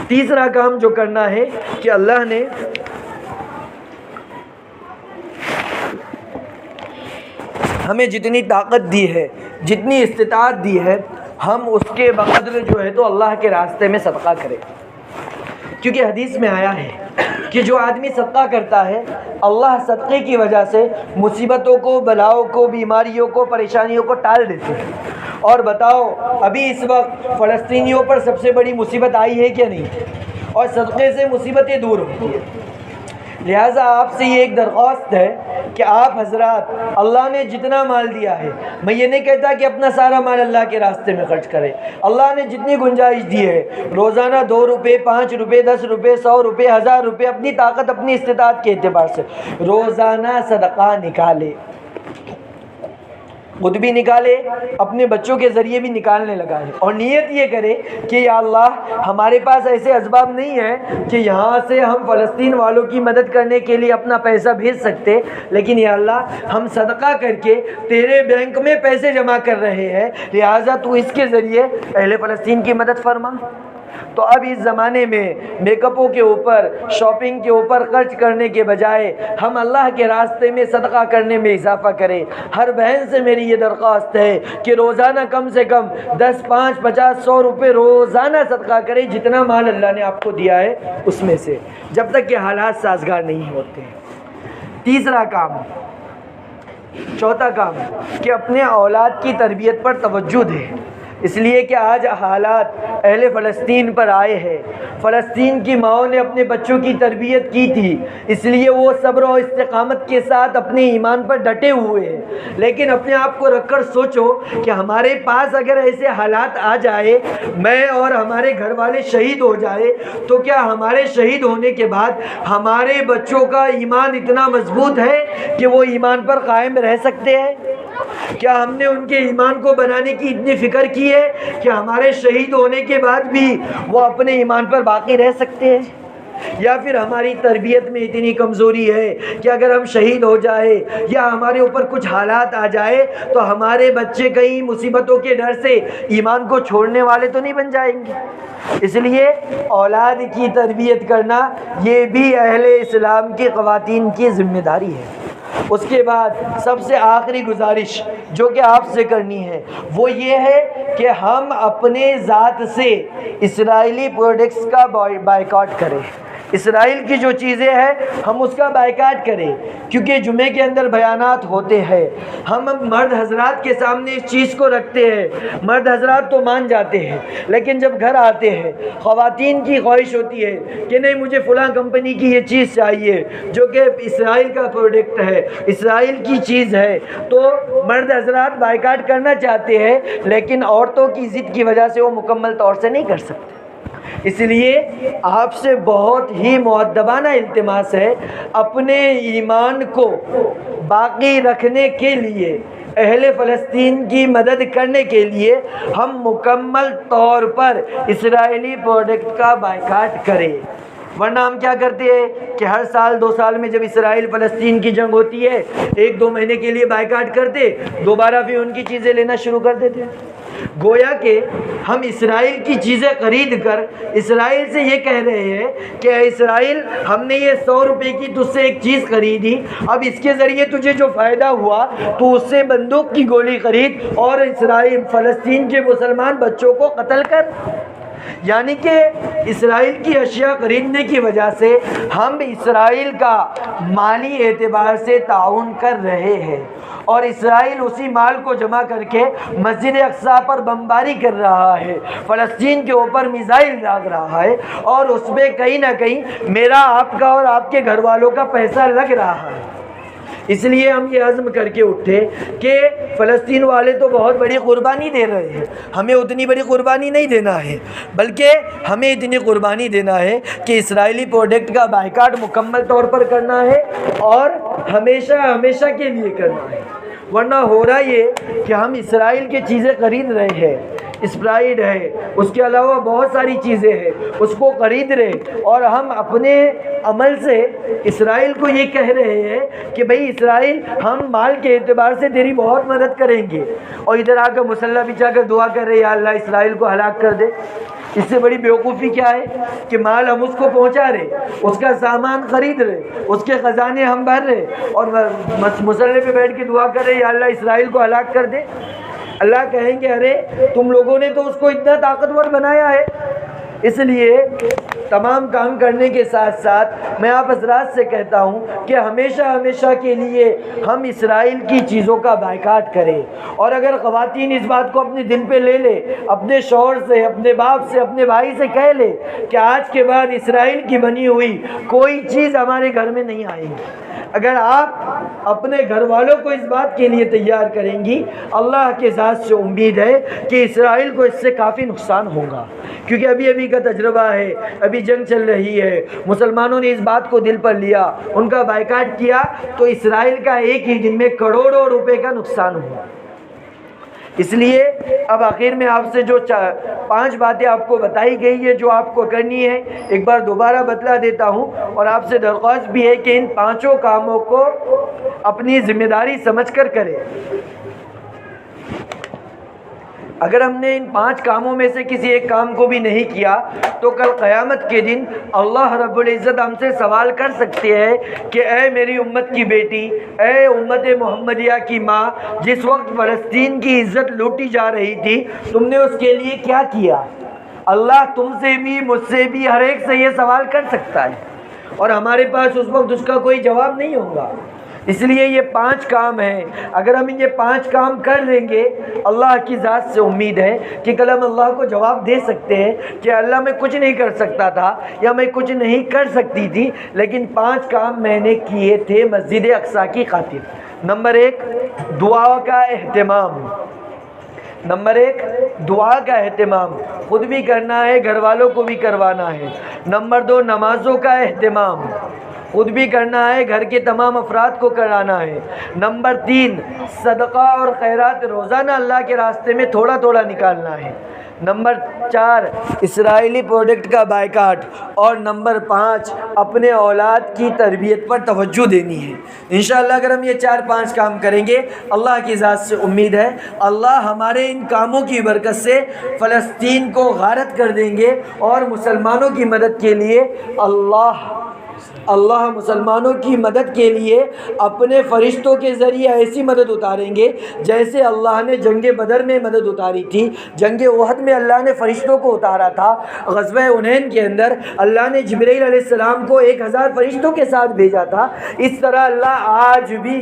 تیسرا کام جو کرنا ہے کہ اللہ نے ہمیں جتنی طاقت دی ہے، جتنی استطاعت دی ہے، ہم اس کے بقدر جو ہے تو اللہ کے راستے میں صدقہ کریں۔ کیونکہ حدیث میں آیا ہے کہ جو آدمی صدقہ کرتا ہے اللہ صدقے کی وجہ سے مصیبتوں کو، بلاؤں کو، بیماریوں کو، پریشانیوں کو ٹال دیتے ہیں۔ اور بتاؤ ابھی اس وقت فلسطینیوں پر سب سے بڑی مصیبت آئی ہے کہ نہیں؟ اور صدقے سے مصیبتیں دور ہوتی ہیں۔ لہٰذا آپ سے یہ ایک درخواست ہے کہ آپ حضرات اللہ نے جتنا مال دیا ہے، میں یہ نہیں کہتا کہ اپنا سارا مال اللہ کے راستے میں خرچ کرے، اللہ نے جتنی گنجائش دی ہے روزانہ 2 روپے، 5 روپے، 10 روپے، 100 روپے، 1000 روپے، اپنی طاقت اپنی استطاعت کے اعتبار سے روزانہ صدقہ نکالے، خود بھی نکالے، اپنے بچوں کے ذریعے بھی نکالنے لگا ہے، اور نیت یہ کرے کہ یا اللہ ہمارے پاس ایسے اسباب نہیں ہیں کہ یہاں سے ہم فلسطین والوں کی مدد کرنے کے لیے اپنا پیسہ بھیج سکتے، لیکن یا اللہ ہم صدقہ کر کے تیرے بینک میں پیسے جمع کر رہے ہیں، لہٰذا تو اس کے ذریعے اہل فلسطین کی مدد فرما۔ تو اب اس زمانے میں میک اپوں کے اوپر، شاپنگ کے اوپر خرچ کرنے کے بجائے ہم اللہ کے راستے میں صدقہ کرنے میں اضافہ کریں۔ ہر بہن سے میری یہ درخواست ہے کہ روزانہ کم سے کم 10، 5، 50، 100 روپے روزانہ صدقہ کریں، جتنا مال اللہ نے آپ کو دیا ہے اس میں سے، جب تک کہ حالات سازگار نہیں ہوتے۔ تیسرا کام، چوتھا کام کہ اپنے اولاد کی تربیت پر توجہ دیں، اس لیے کہ آج حالات اہل فلسطین پر آئے ہیں۔ فلسطین کی ماؤں نے اپنے بچوں کی تربیت کی تھی، اس لیے وہ صبر و استقامت کے ساتھ اپنے ایمان پر ڈٹے ہوئے ہیں، لیکن اپنے آپ کو رکھ کر سوچو کہ ہمارے پاس اگر ایسے حالات آ جائے، میں اور ہمارے گھر والے شہید ہو جائے، تو کیا ہمارے شہید ہونے کے بعد ہمارے بچوں کا ایمان اتنا مضبوط ہے کہ وہ ایمان پر قائم رہ سکتے ہیں؟ کیا ہم نے ان کے ایمان کو بنانے کی اتنی فکر کی ہے کہ ہمارے شہید ہونے کے بعد بھی وہ اپنے ایمان پر باقی رہ سکتے ہیں؟ یا پھر ہماری تربیت میں اتنی کمزوری ہے کہ اگر ہم شہید ہو جائے یا ہمارے اوپر کچھ حالات آ جائے تو ہمارے بچے کئی مصیبتوں کے ڈر سے ایمان کو چھوڑنے والے تو نہیں بن جائیں گے؟ اس لیے اولاد کی تربیت کرنا یہ بھی اہل اسلام کی خواتین کی ذمہ داری ہے۔ اس کے بعد سب سے آخری گزارش جو کہ آپ سے کرنی ہے وہ یہ ہے کہ ہم اپنے ذات سے اسرائیلی پروڈکٹس کا بائیکاٹ کریں۔ اسرائیل کی جو چیزیں ہیں ہم اس کا بائیکاٹ کریں، کیونکہ جمعے کے اندر بیانات ہوتے ہیں، ہم مرد حضرات کے سامنے اس چیز کو رکھتے ہیں، مرد حضرات تو مان جاتے ہیں، لیکن جب گھر آتے ہیں خواتین کی خواہش ہوتی ہے کہ نہیں مجھے فلاں کمپنی کی یہ چیز چاہیے جو کہ اسرائیل کا پروڈکٹ ہے، اسرائیل کی چیز ہے، تو مرد حضرات بائیکاٹ کرنا چاہتے ہیں، لیکن عورتوں کی ضد کی وجہ سے وہ مکمل طور سے نہیں کر سکتے۔ اس لیے آپ سے بہت ہی مؤدبانہ التماس ہے، اپنے ایمان کو باقی رکھنے کے لیے، اہل فلسطین کی مدد کرنے کے لیے ہم مکمل طور پر اسرائیلی پروڈکٹ کا بائیکاٹ کریں۔ ورنہ ہم کیا کرتے ہیں کہ ہر سال 2 سال میں جب اسرائیل فلسطین کی جنگ ہوتی ہے 1-2 مہینے کے لیے بائیکاٹ کرتے, دوبارہ بھی ان کی چیزیں لینا شروع کر دیتے. گویا کہ ہم اسرائیل کی چیزیں خرید کر اسرائیل سے یہ کہہ رہے ہیں کہ اے اسرائیل, ہم نے یہ 100 روپے کی تجھ سے ایک چیز خریدی, اب اس کے ذریعے تجھے جو فائدہ ہوا تو اس سے بندوق کی گولی خرید اور اسرائیل فلسطین کے مسلمان بچوں کو قتل کر. یعنی کہ اسرائیل کی اشیاء خریدنے کی وجہ سے ہم اسرائیل کا مالی اعتبار سے تعاون کر رہے ہیں, اور اسرائیل اسی مال کو جمع کر کے مسجد اقصی پر بمباری کر رہا ہے, فلسطین کے اوپر میزائل داغ رہا ہے, اور اس میں کہیں نہ کہیں میرا, آپ کا اور آپ کے گھر والوں کا پیسہ لگ رہا ہے. اس لیے ہم یہ عزم کر کے اٹھے کہ فلسطین والے تو بہت بڑی قربانی دے رہے ہیں, ہمیں اتنی بڑی قربانی نہیں دینا ہے, بلکہ ہمیں اتنی قربانی دینا ہے کہ اسرائیلی پروڈکٹ کا بائیکاٹ مکمل طور پر کرنا ہے اور ہمیشہ ہمیشہ کے لیے کرنا ہے. ورنہ ہو رہا یہ کہ ہم اسرائیل کی چیزیں خرید رہے ہیں, اسپرائٹ ہے, اس کے علاوہ بہت ساری چیزیں ہیں, اس کو خرید رہے, اور ہم اپنے عمل سے اسرائیل کو یہ کہہ رہے ہیں کہ بھئی اسرائیل, ہم مال کے اعتبار سے تیری بہت مدد کریں گے, اور ادھر آ کر مصلی بچھا کر دعا کر رہے یا اللہ اسرائیل کو ہلاک کر دے. اس سے بڑی بیوقوفی کیا ہے کہ مال ہم اس کو پہنچا رہے, اس کا سامان خرید رہے, اس کے خزانے ہم بھر رہے, اور مصلی پہ بیٹھ کے دعا کر رہے یا اللہ اسرائیل کو ہلاک کر دے. اللہ کہیں گے ارے تم لوگوں نے تو اس کو اتنا طاقتور بنایا ہے. اس لیے تمام کام کرنے کے ساتھ ساتھ میں آپ حضرات سے کہتا ہوں کہ ہمیشہ ہمیشہ کے لیے ہم اسرائیل کی چیزوں کا بائیکاٹ کریں. اور اگر خواتین اس بات کو اپنے دل پہ لے لے, اپنے شوہر سے, اپنے باپ سے, اپنے بھائی سے کہہ لے کہ آج کے بعد اسرائیل کی بنی ہوئی کوئی چیز ہمارے گھر میں نہیں آئے گی, اگر آپ اپنے گھر والوں کو اس بات کے لیے تیار کریں گی, اللہ کے ذات سے امید ہے کہ اسرائیل کو اس سے کافی نقصان ہوگا. کیونکہ ابھی کا تجربہ ہے, ابھی جنگ چل رہی ہے, مسلمانوں نے اس بات کو دل پر لیا, ان کا بائیکاٹ کیا, تو اسرائیل کا ایک ہی دن میں کروڑوں روپے کا نقصان ہوا. اس لیے اب آخر میں آپ سے جو 5 باتیں آپ کو بتائی گئی ہے جو آپ کو کرنی ہے, ایک بار دوبارہ بتلا دیتا ہوں, اور آپ سے درخواست بھی ہے کہ ان 5 کاموں کو اپنی ذمہ داری سمجھ کر کریں. اگر ہم نے ان 5 کاموں میں سے کسی ایک کام کو بھی نہیں کیا تو کل قیامت کے دن اللہ رب العزت ہم سے سوال کر سکتے ہیں کہ اے میری امت کی بیٹی, اے امت محمدیہ کی ماں, جس وقت فلسطین کی عزت لوٹی جا رہی تھی تم نے اس کے لیے کیا کیا؟ اللہ تم سے بھی, مجھ سے بھی, ہر ایک سے یہ سوال کر سکتا ہے, اور ہمارے پاس اس وقت اس کا کوئی جواب نہیں ہوگا. اس لیے یہ 5 کام ہیں, اگر ہم یہ 5 کام کر لیں گے, اللہ کی ذات سے امید ہے کہ کل ہم اللہ کو جواب دے سکتے ہیں کہ اللہ میں کچھ نہیں کر سکتا تھا یا میں کچھ نہیں کر سکتی تھی, لیکن 5 کام میں نے کیے تھے مسجد اقصی کی خاطر. نمبر 1 دعا کا اہتمام. نمبر 1 دعا کا اہتمام, خود بھی کرنا ہے, گھر والوں کو بھی کروانا ہے. نمبر 2 نمازوں کا اہتمام, خود بھی کرنا ہے, گھر کے تمام افراد کو کرانا ہے. نمبر 3 صدقہ اور خیرات روزانہ اللہ کے راستے میں تھوڑا تھوڑا نکالنا ہے. نمبر 4 اسرائیلی پروڈکٹ کا بائیکاٹ. اور نمبر 5 اپنے اولاد کی تربیت پر توجہ دینی ہے. انشاءاللہ اگر ہم یہ 4-5 کام کریں گے, اللہ کی ذات سے امید ہے اللہ ہمارے ان کاموں کی برکت سے فلسطین کو غارت کر دیں گے, اور مسلمانوں کی مدد کے لیے اللہ مسلمانوں کی مدد کے لیے اپنے فرشتوں کے ذریعے ایسی مدد اتاریں گے جیسے اللہ نے جنگ بدر میں مدد اتاری تھی, جنگ احد میں اللہ نے فرشتوں کو اتارا تھا, غزوہ حنین کے اندر اللہ نے جبرائیل علیہ السلام کو 1000 فرشتوں کے ساتھ بھیجا تھا. اس طرح اللہ آج بھی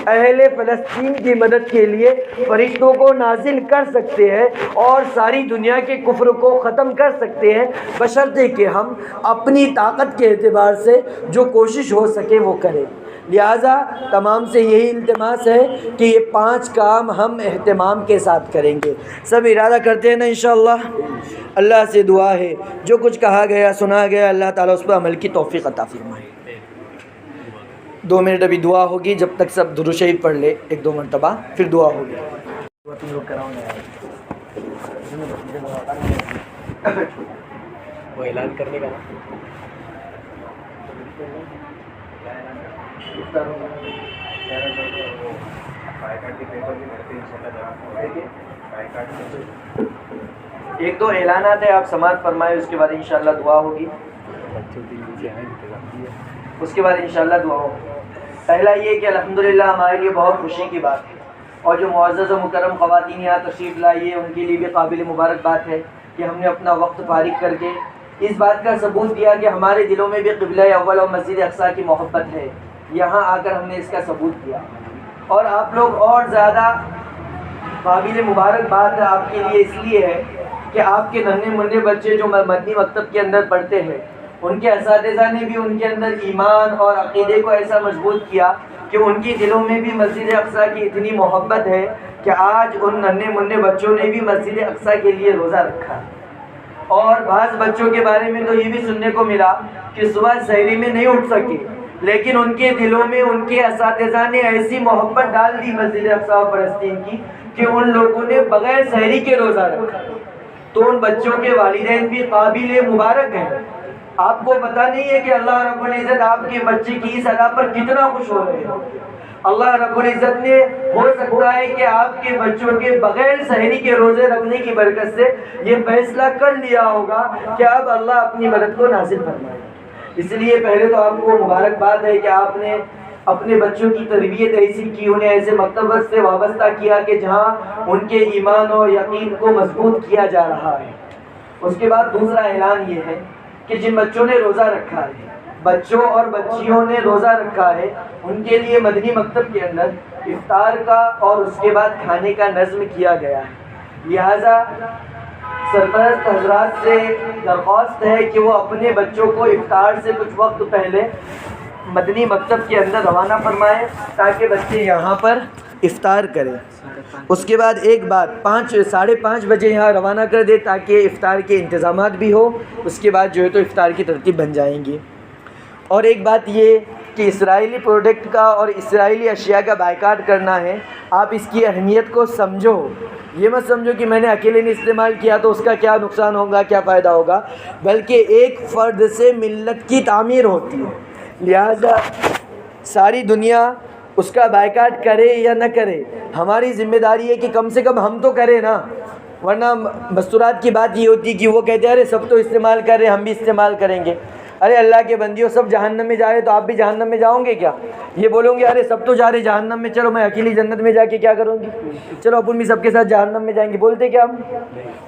اہل فلسطین کی مدد کے لیے فرشتوں کو نازل کر سکتے ہیں اور ساری دنیا کے کفر کو ختم کر سکتے ہیں, بشرطے کہ ہم اپنی طاقت کے اعتبار سے جو کوشش ہو سکے وہ کریں. لہٰذا تمام سے یہی التماس ہے کہ یہ 5 کام ہم اہتمام کے ساتھ کریں گے. سب ارادہ کرتے ہیں نا انشاءاللہ. اللہ سے دعا ہے جو کچھ کہا گیا سنا گیا اللہ تعالیٰ اس پر عمل کی توفیق عطا فرمائے. 2 منٹ ابھی دعا ہوگی, جب تک سب درود شریف پڑھ لے 1-2 مرتبہ, پھر دعا ہوگی. وہ اعلان کرنے کا ایک دو اعلانات ہیں، آپ سماعت فرمائے، اس کے بعد انشاءاللہ دعا ہوگی، اس کے بعد انشاءاللہ دعا ہوگی۔ پہلا یہ کہ الحمدللہ ہمارے لیے بہت خوشی کی بات ہے، اور جو معزز و مکرم خواتین یہاں تشریف لائی ہے ان کے لیے بھی قابل مبارکباد ہے کہ ہم نے اپنا وقت فارغ کر کے اس بات کا ثبوت دیا کہ ہمارے دلوں میں بھی قبلہ اول اور مسجد اقصیٰ کی محبت ہے۔ یہاں آ کر ہم نے اس کا ثبوت دیا، اور آپ لوگ اور زیادہ قابل مبارکباد آپ کے لیے اس لیے ہے کہ آپ کے ننھے منھے بچے جو مدنی مکتب کے اندر پڑھتے ہیں، ان کے اساتذہ نے بھی ان کے اندر ایمان اور عقیدے کو ایسا مضبوط کیا کہ ان کے دلوں میں بھی مسجد اقصیٰ کی اتنی محبت ہے کہ آج ان ننھے منھے بچوں نے بھی مسجد اقصیٰ کے لیے روزہ رکھا ہے۔ اور بعض بچوں کے بارے میں تو یہ بھی سننے کو ملا کہ صبح سحری میں نہیں اٹھ سکے، لیکن ان کے دلوں میں ان کے اساتذہ نے ایسی محبت ڈال دی مسجد اقصیٰ فلسطین کی کہ ان لوگوں نے بغیر سحری کے روزہ رکھا۔ تو ان بچوں کے والدین بھی قابل مبارک ہیں۔ آپ کو پتہ نہیں ہے کہ اللہ رب العزت آپ کے بچے کی اس ادا پر کتنا خوش ہو رہے ہیں۔ اللہ رب العزت نے ہو سکتا ہے کہ آپ کے بچوں کے بغیر سحری کے روزے رکھنے کی برکت سے یہ فیصلہ کر لیا ہوگا کہ اب اللہ اپنی مدد کو نازل فرمائے۔ اس لیے پہلے تو آپ کو مبارکباد ہے کہ آپ نے اپنے بچوں کی تربیت ایسی کی، انہیں ایسے مکتب سے وابستہ کیا کہ جہاں ان کے ایمان اور یقین کو مضبوط کیا جا رہا ہے۔ اس کے بعد دوسرا اعلان یہ ہے کہ جن بچوں نے روزہ رکھا ہے، بچوں اور بچیوں نے روزہ رکھا ہے، ان کے لیے مدنی مکتب کے اندر افطار کا اور اس کے بعد کھانے کا نظم کیا گیا ہے۔ لہٰذا سرپرست حضرات سے درخواست ہے کہ وہ اپنے بچوں کو افطار سے کچھ وقت پہلے مدنی مکتب کے اندر روانہ فرمائیں تاکہ بچے یہاں پر افطار کریں۔ اس کے بعد ایک بات 5:30 بجے یہاں روانہ کر دے تاکہ افطار کے انتظامات بھی ہو، اس کے بعد جو ہے تو افطار کی ترتیب بن جائیں گی۔ اور ایک بات یہ کہ اسرائیلی پروڈکٹ کا اور اسرائیلی اشیاء کا بائیکاٹ کرنا ہے، آپ اس کی اہمیت کو سمجھو۔ یہ مت سمجھو کہ میں نے اکیلے نے استعمال کیا تو اس کا کیا نقصان ہوگا، کیا فائدہ ہوگا، بلکہ ایک فرد سے ملت کی تعمیر ہوتی ہے۔ لہذا ساری دنیا اس کا بائیکاٹ کرے یا نہ کرے، ہماری ذمہ داری ہے کہ کم سے کم ہم تو کریں نا، ورنہ مستورات کی بات یہ ہوتی کہ وہ کہتے ہیں ارے سب تو استعمال کر رہے ہم بھی استعمال کریں گے۔ ارے اللہ کے بندیوں، سب جہنم میں جا رہے تو آپ بھی جہنم میں جاؤ گے کیا؟ یہ بولو گے ارے سب تو جا رہے جہنم میں، چلو میں اکیلی جنت میں جا کے کیا کروں گی، چلو اپن بھی سب کے ساتھ جہنم میں جائیں گے، بولتے کیا ہم؟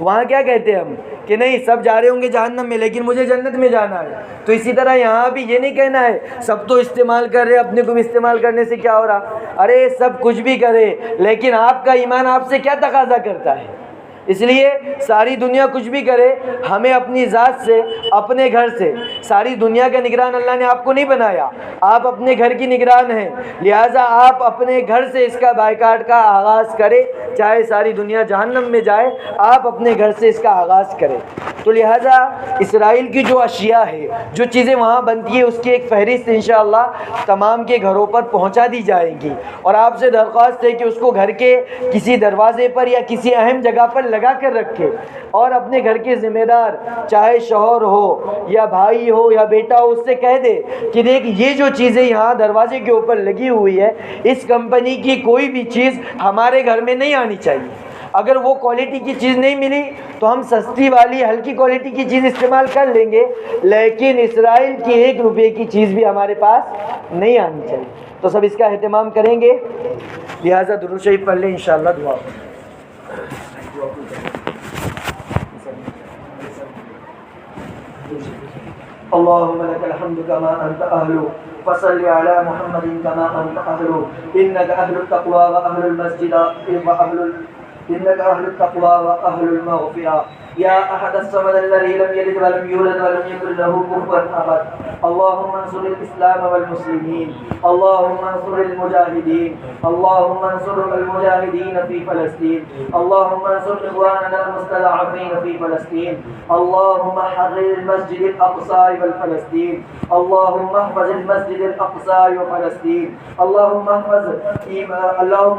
وہاں کیا کہتے ہیں ہم کہ نہیں سب جا رہے ہوں گے جہنم میں لیکن مجھے جنت میں جانا ہے۔ تو اسی طرح یہاں بھی یہ نہیں کہنا ہے سب تو استعمال کر رہے، اپنے کو بھی استعمال کرنے سے کیا ہو رہا، ارے سب کچھ بھی کرے لیکن آپ کا ایمان آپ سے کیا تقاضا کرتا ہے۔ اس لیے ساری دنیا کچھ بھی کرے، ہمیں اپنی ذات سے، اپنے گھر سے، ساری دنیا کا نگران اللہ نے آپ کو نہیں بنایا، آپ اپنے گھر کی نگران ہیں، لہٰذا آپ اپنے گھر سے اس کا بائیکاٹ کا آغاز کریں، چاہے ساری دنیا جہنم میں جائے، آپ اپنے گھر سے اس کا آغاز کریں۔ تو لہٰذا اسرائیل کی جو اشیاء ہے، جو چیزیں وہاں بنتی ہیں، اس کی ایک فہرست انشاءاللہ تمام کے گھروں پر پہنچا دی جائے گی، اور آپ سے درخواست ہے کہ اس کو گھر کے کسی دروازے پر یا کسی اہم جگہ پر لگا کر رکھے، اور اپنے گھر کے ذمہ دار چاہے شوہر ہو یا بھائی ہو یا بیٹا ہو، اس سے کہہ دے کہ دیکھ یہ جو چیزیں یہاں دروازے کے اوپر لگی ہوئی ہے، اس کمپنی کی کوئی بھی چیز ہمارے گھر میں نہیں آنی چاہیے۔ اگر وہ کوالٹی کی چیز نہیں ملی تو ہم سستی والی ہلکی کوالٹی کی چیز استعمال کر لیں گے، لیکن اسرائیل کی 1 روپے کی چیز بھی ہمارے پاس نہیں آنی چاہیے۔ تو سب اس کا اہتمام کریں گے، لہٰذا درود شریف پڑھ لیں، انشاءاللہ دعا ہو۔ اللهم لك الحمد كما أنت أهل، فصل على محمد كما أنت أهل، إنك أهل التقوى وأهل المسجد إنك أهل التقوى وأهل المغفرة، يا أحد الصمد الذي لم يلد ولم يولد ولم يكن له كفوا أحد، اللهم انصر الإسلام والمسلمين، اللهم انصر المجاهدين، اللهم انصر المجاهدين في فلسطين، اللهم انصر إخواننا المستضعفين في فلسطين، اللهم حرر المسجد الأقصى والفلسطين، اللهم احفظ المسجد الأقصى وفلسطين، اللهم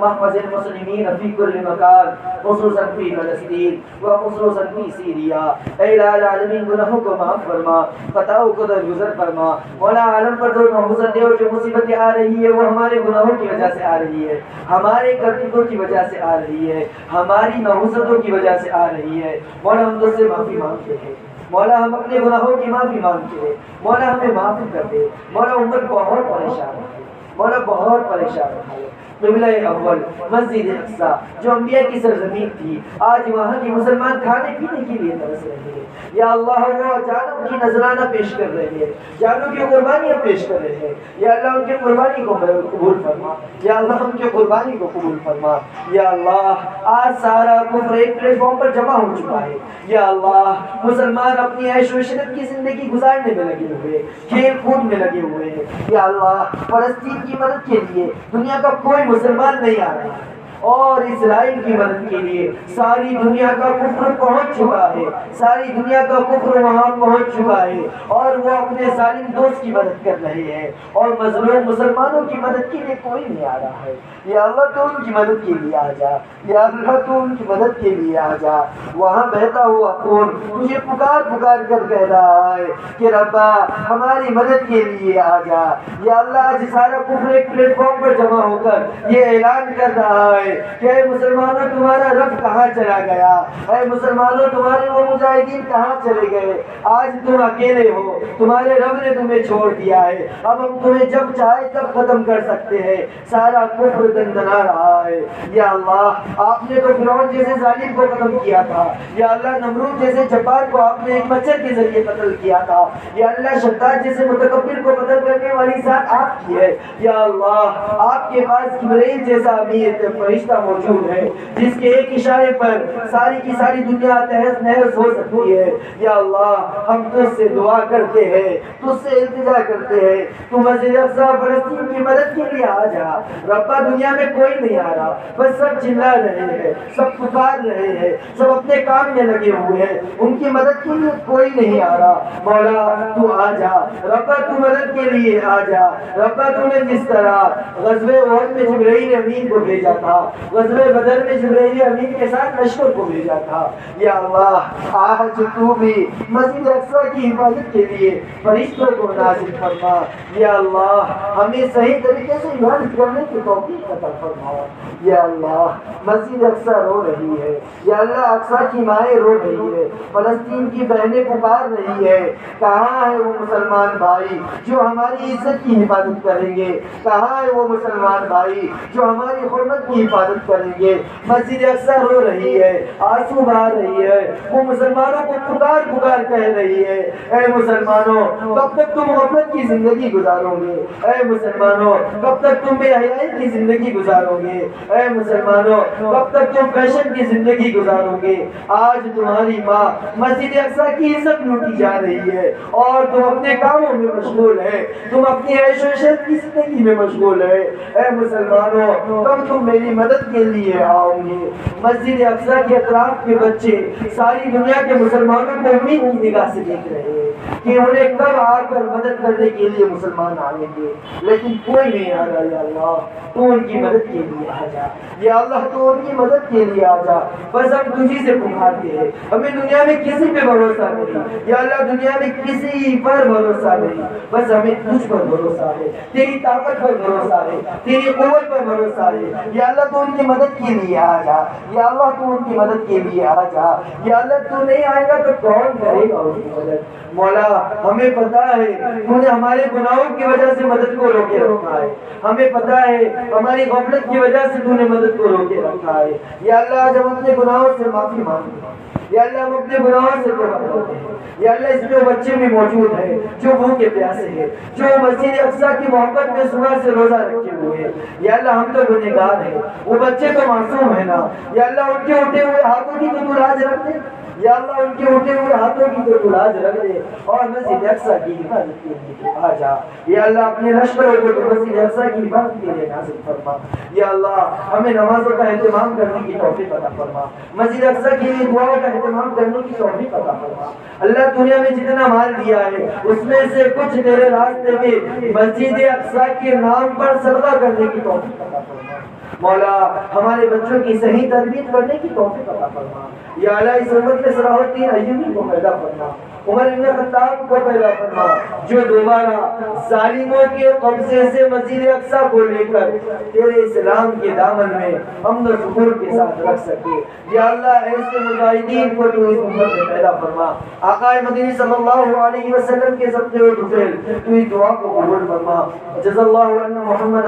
احفظ المسلمين في كل مكان، خصوصا في فلسطين وخصوصا في کی سیریا، اے الہ العالمین گناہوں کو معاف فرما، خطاؤں کو درگزر فرما، مولا عالم پر جو نحوست اور جو مصیبتیں آ رہی ہے وہ ہمارے گناہوں کی وجہ سے آ رہی ہے، ہمارے کرتوتوں کی وجہ سے آ رہی ہے، ہماری نحوستوں کی وجہ سے آ رہی ہے، مولا ہم تجھ سے معافی مانگتے ہیں، مولا ہم اپنے گناہوں کی معافی مانگتے ہیں، مولا ہمیں معاف کر دے، مولا امت بہت پریشان ہے، مولا بہت پریشان ہے۔ قبلہ اول مسجد اقصی جو انبیاء کی سرزمین تھی، آج وہاں کی مسلمان کھانے پینے کے لیے ترس رہے ہیں، یا اللہ وہ جانوں کی نذرانہ پیش کر رہے ہیں، جانوں کی قربانیاں پیش کر رہے ہیں، یا اللہ ان کی قربانی کو قبول فرما، یا اللہ ان کی قربانی کو قبول فرما، یا اللہ آج سارا کفر ایک پلیٹ فارم پر جمع ہو چکا ہے، یا اللہ مسلمان اپنی عیش و عشرت کی زندگی گزارنے میں لگے ہوئے، کھیل کود میں لگے ہوئے ہیں، یا اللہ فلسطین کی مدد کے لیے دنیا کا کوئی مسلمان نہیں آ رہا ہے، اور اسرائیل کی مدد کے لیے ساری دنیا کا کفر پہنچ چکا ہے، ساری دنیا کا کفر وہاں پہنچ چکا ہے، اور وہ اپنے ظالم دوست کی مدد کر رہے ہیں، اور مظلوم مسلمانوں کی مدد کے لیے کوئی نہیں آ رہا ہے۔ یا اللہ تو ان کی مدد کے لیے آ جا، یا اللہ تو ان کی مدد کے لیے آ جا۔ وہاں بہتا ہوا خون تجھے پکار پکار کر کہہ رہا ہے کہ ربا ہماری مدد کے لیے آ جا۔ یا اللہ آج سارا کفر ایک پلیٹ فارم پر جمع ہو کر یہ اعلان کر رہا ہے کہ اے مسلمانوں تمہارا رب کہاں چلا گیا، اے مسلمانوں تمہارے وہ مجاہدین کہاں چلے گئے، آج تم اکیلے ہو، تمہارے رب نے تمہیں چھوڑ دیا ہے، اب ہم تمہیں جب چاہے تب ختم کر سکتے ہیں، سارا کفر دندنا رہا ہے۔ یا اللہ آپ نے تو فرعون جیسے ظالم کو ختم کیا تھا، یا اللہ نمرود جیسے جبار کو آپ نے ایک مچھر کے ذریعے قتل کیا تھا، یا اللہ شداد جیسے متکبر کو قتل کرنے والی ذات آپ کی ہے، یا اللہ آپ کے پاس جبرائیل جیسا امیر فرشتہ موجود ہے جس کے ایک اشارے پر ساری کی ساری دنیا تہس نہس ہو سکتی ہے۔ یا اللہ ہم تجھ سے دعا کرتے ہیں، تجھ سے التجا کرتے ہیں، تو مسجد اقصی فلسطین کی مدد کے لیے آ جا۔ ربا دنیا میں کوئی نہیں آ رہا، بس سب چلا رہے ہیں، سب پکار رہے ہیں، سب اپنے کام میں لگے ہوئے ہیں، ان کی مدد کے لیے کوئی نہیں آ رہا۔ مولا تو آ جا، ربا تو مدد کے لیے آ جا۔ ربا تو نے جس طرح غزوہ احد میں جبرائیل امین کو بھیجا تھا، غزوہ بدر میں جبرائیل امین کے ساتھ لشکر کو بھیجا تھا، یا اللہ آج تو بھی مسجد اقصی کی حفاظت کے لیے فرشتوں کو نازل فرما۔ یا اللہ ہمیں صحیح طریقے سے عبادت کرنے کی توفیق عطا فرما۔ یا اللہ مسجد اقصی رو رہی ہے، یا اللہ اقصی کی مائیں رو رہی ہے، فلسطین کی بہنیں پکار رہی ہے، کہاں ہے وہ مسلمان بھائی جو ہماری عزت کی حفاظت کریں گے، کہاں ہے وہ مسلمان بھائی جو ہماری حرمت کی حفاظت کریں گے۔ مسجد اقصی رو رہی ہے، آنسو بہا رہی ہے، وہ مسلمانوں کو پکار پکار کہہ رہی ہے، اے مسلمانوں کب تک تم غفلت کی زندگی گزارو گے، اے مسلمانوں کب تک تم بے حیائی کی زندگی گزارو گے، اے مسلمانوں کب تک تم فیشن کی زندگی گزارو گے۔ آج تمہاری ماں مسجد اقصی کی عزت لوٹی جا رہی ہے اور تم اپنے کاموں میں مشغول ہے، تم اپنی عیش و عشرت کی زندگی میں مشغول ہے۔ اے مسلمانوں کب تم میری مدد کے لیے آؤ گے؟ مسجد اقصی کے اطراف کے بچے ساری دنیا کے مسلمانوں کو امید کی نگاہ سے دیکھ رہے ہیں کہ انہیں کب آ کر مدد کرنے کے لیے مسلمان آئیں گے، لیکن کوئی نہیں آ رہا۔ یا اللہ تو ان کی مدد کے لیے آ جا، یا اللہ تو ان کی مدد کے لیے آ جا۔ بس ہم تجھی سے پکارتے ہیں، ہمیں دنیا میں کسی پہ بھروسہ نہیں، یا اللہ دنیا میں کسی پر بھروسہ نہیں، بس ہمیں تجھ پر بھروسہ ہے، تیری طاقت پر بھروسہ ہے، تیری قوت پر بھروسہ ہے۔ یا اللہ تو ان کی مدد کے لیے آ جا، یا اللہ تو ان کی مدد کے لیے آ جا۔ یا اللہ تو نہیں آئے گا تو کون کرے گا ان کی مدد؟ مولا ہمیں پتا ہے تو نے ہمارے گناہوں کی وجہ سے مدد کو روکے رکھا ہے، ہمیں پتا ہے ہماری غفلت کی وجہ سے تو نے مدد کو روکے رکھا ہے۔ یا اللہ آج ہم اپنے گناہوں سے معافی مانگتے ہیں، یا اللہ ہم اپنے گناہوں سے توبہ کرتے ہیں۔ یا اللہ اس میں بچے بھی موجود ہیں جو بھوکے پیاسے ہیں، جو مسجد اقصی کی محبت میں صبح سے روزہ رکھے ہوئے ہیں، یا اللہ ہم تو گنہگار ہیں، وہ بچے تو معصوم ہیں نا، یا اللہ ان کے اٹھے ہوئے ہاتھوں کی تو لاج رکھ دے، یا اللہ ان کے اٹھے ہوئے ہاتھوں کی تو لاج رکھ دے اور مسجد اقصی کی حفاظت کے لیے آ جا۔ یا اللہ اپنے لشکروں کو مسجد اقصی کی حفاظت کے لیے نازل فرما۔ یا اللہ ہمیں نمازوں کا اہتمام کرنے کی توفیق عطا فرما، مسجد اقصی کے لیے دعاؤں کا اہتمام کرنے کی توفیق عطا فرما۔ اللہ دنیا میں جتنا مال دیا ہے اس میں سے کچھ تیرے راستے میں مسجد اقصی کے نام پر صدقہ کرنے کی توفیق عطا فرما۔ مولا ہمارے بچوں کی صحیح تربیت کرنے کی توفیق عطا فرما. یا اللہ اس امت میں صلاح الدین ایوبی کو پیدا فرما, عمر بن خطاب کو پیدا فرما, جو دوبارہ ظالموں کے قبضے سے مسجد اقصی کو لے کر تیرے اسلام کے دامن میں امن و سکون کے ساتھ رکھ سکے. یا اللہ ایسے مجاہدین کو تو اس امت میں پیدا فرما. آقا مدنی صلی اللہ علیہ وسلم کے صدقے و طفیل تو اس دعا کو قبول فرما. جزا اللہ عنا محمد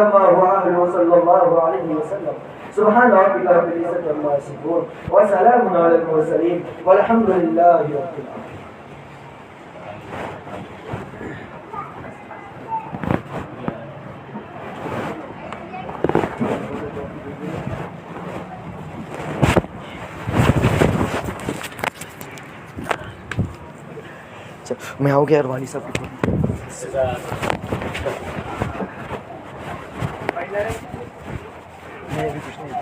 صلی اللہ علیہ وسلم. سبحان ربك رب العزة عما يصفون وسلام على المرسلين والحمد لله رب العالمين. میں آؤ گیا والی صاحب میں بھی کچھ نہیں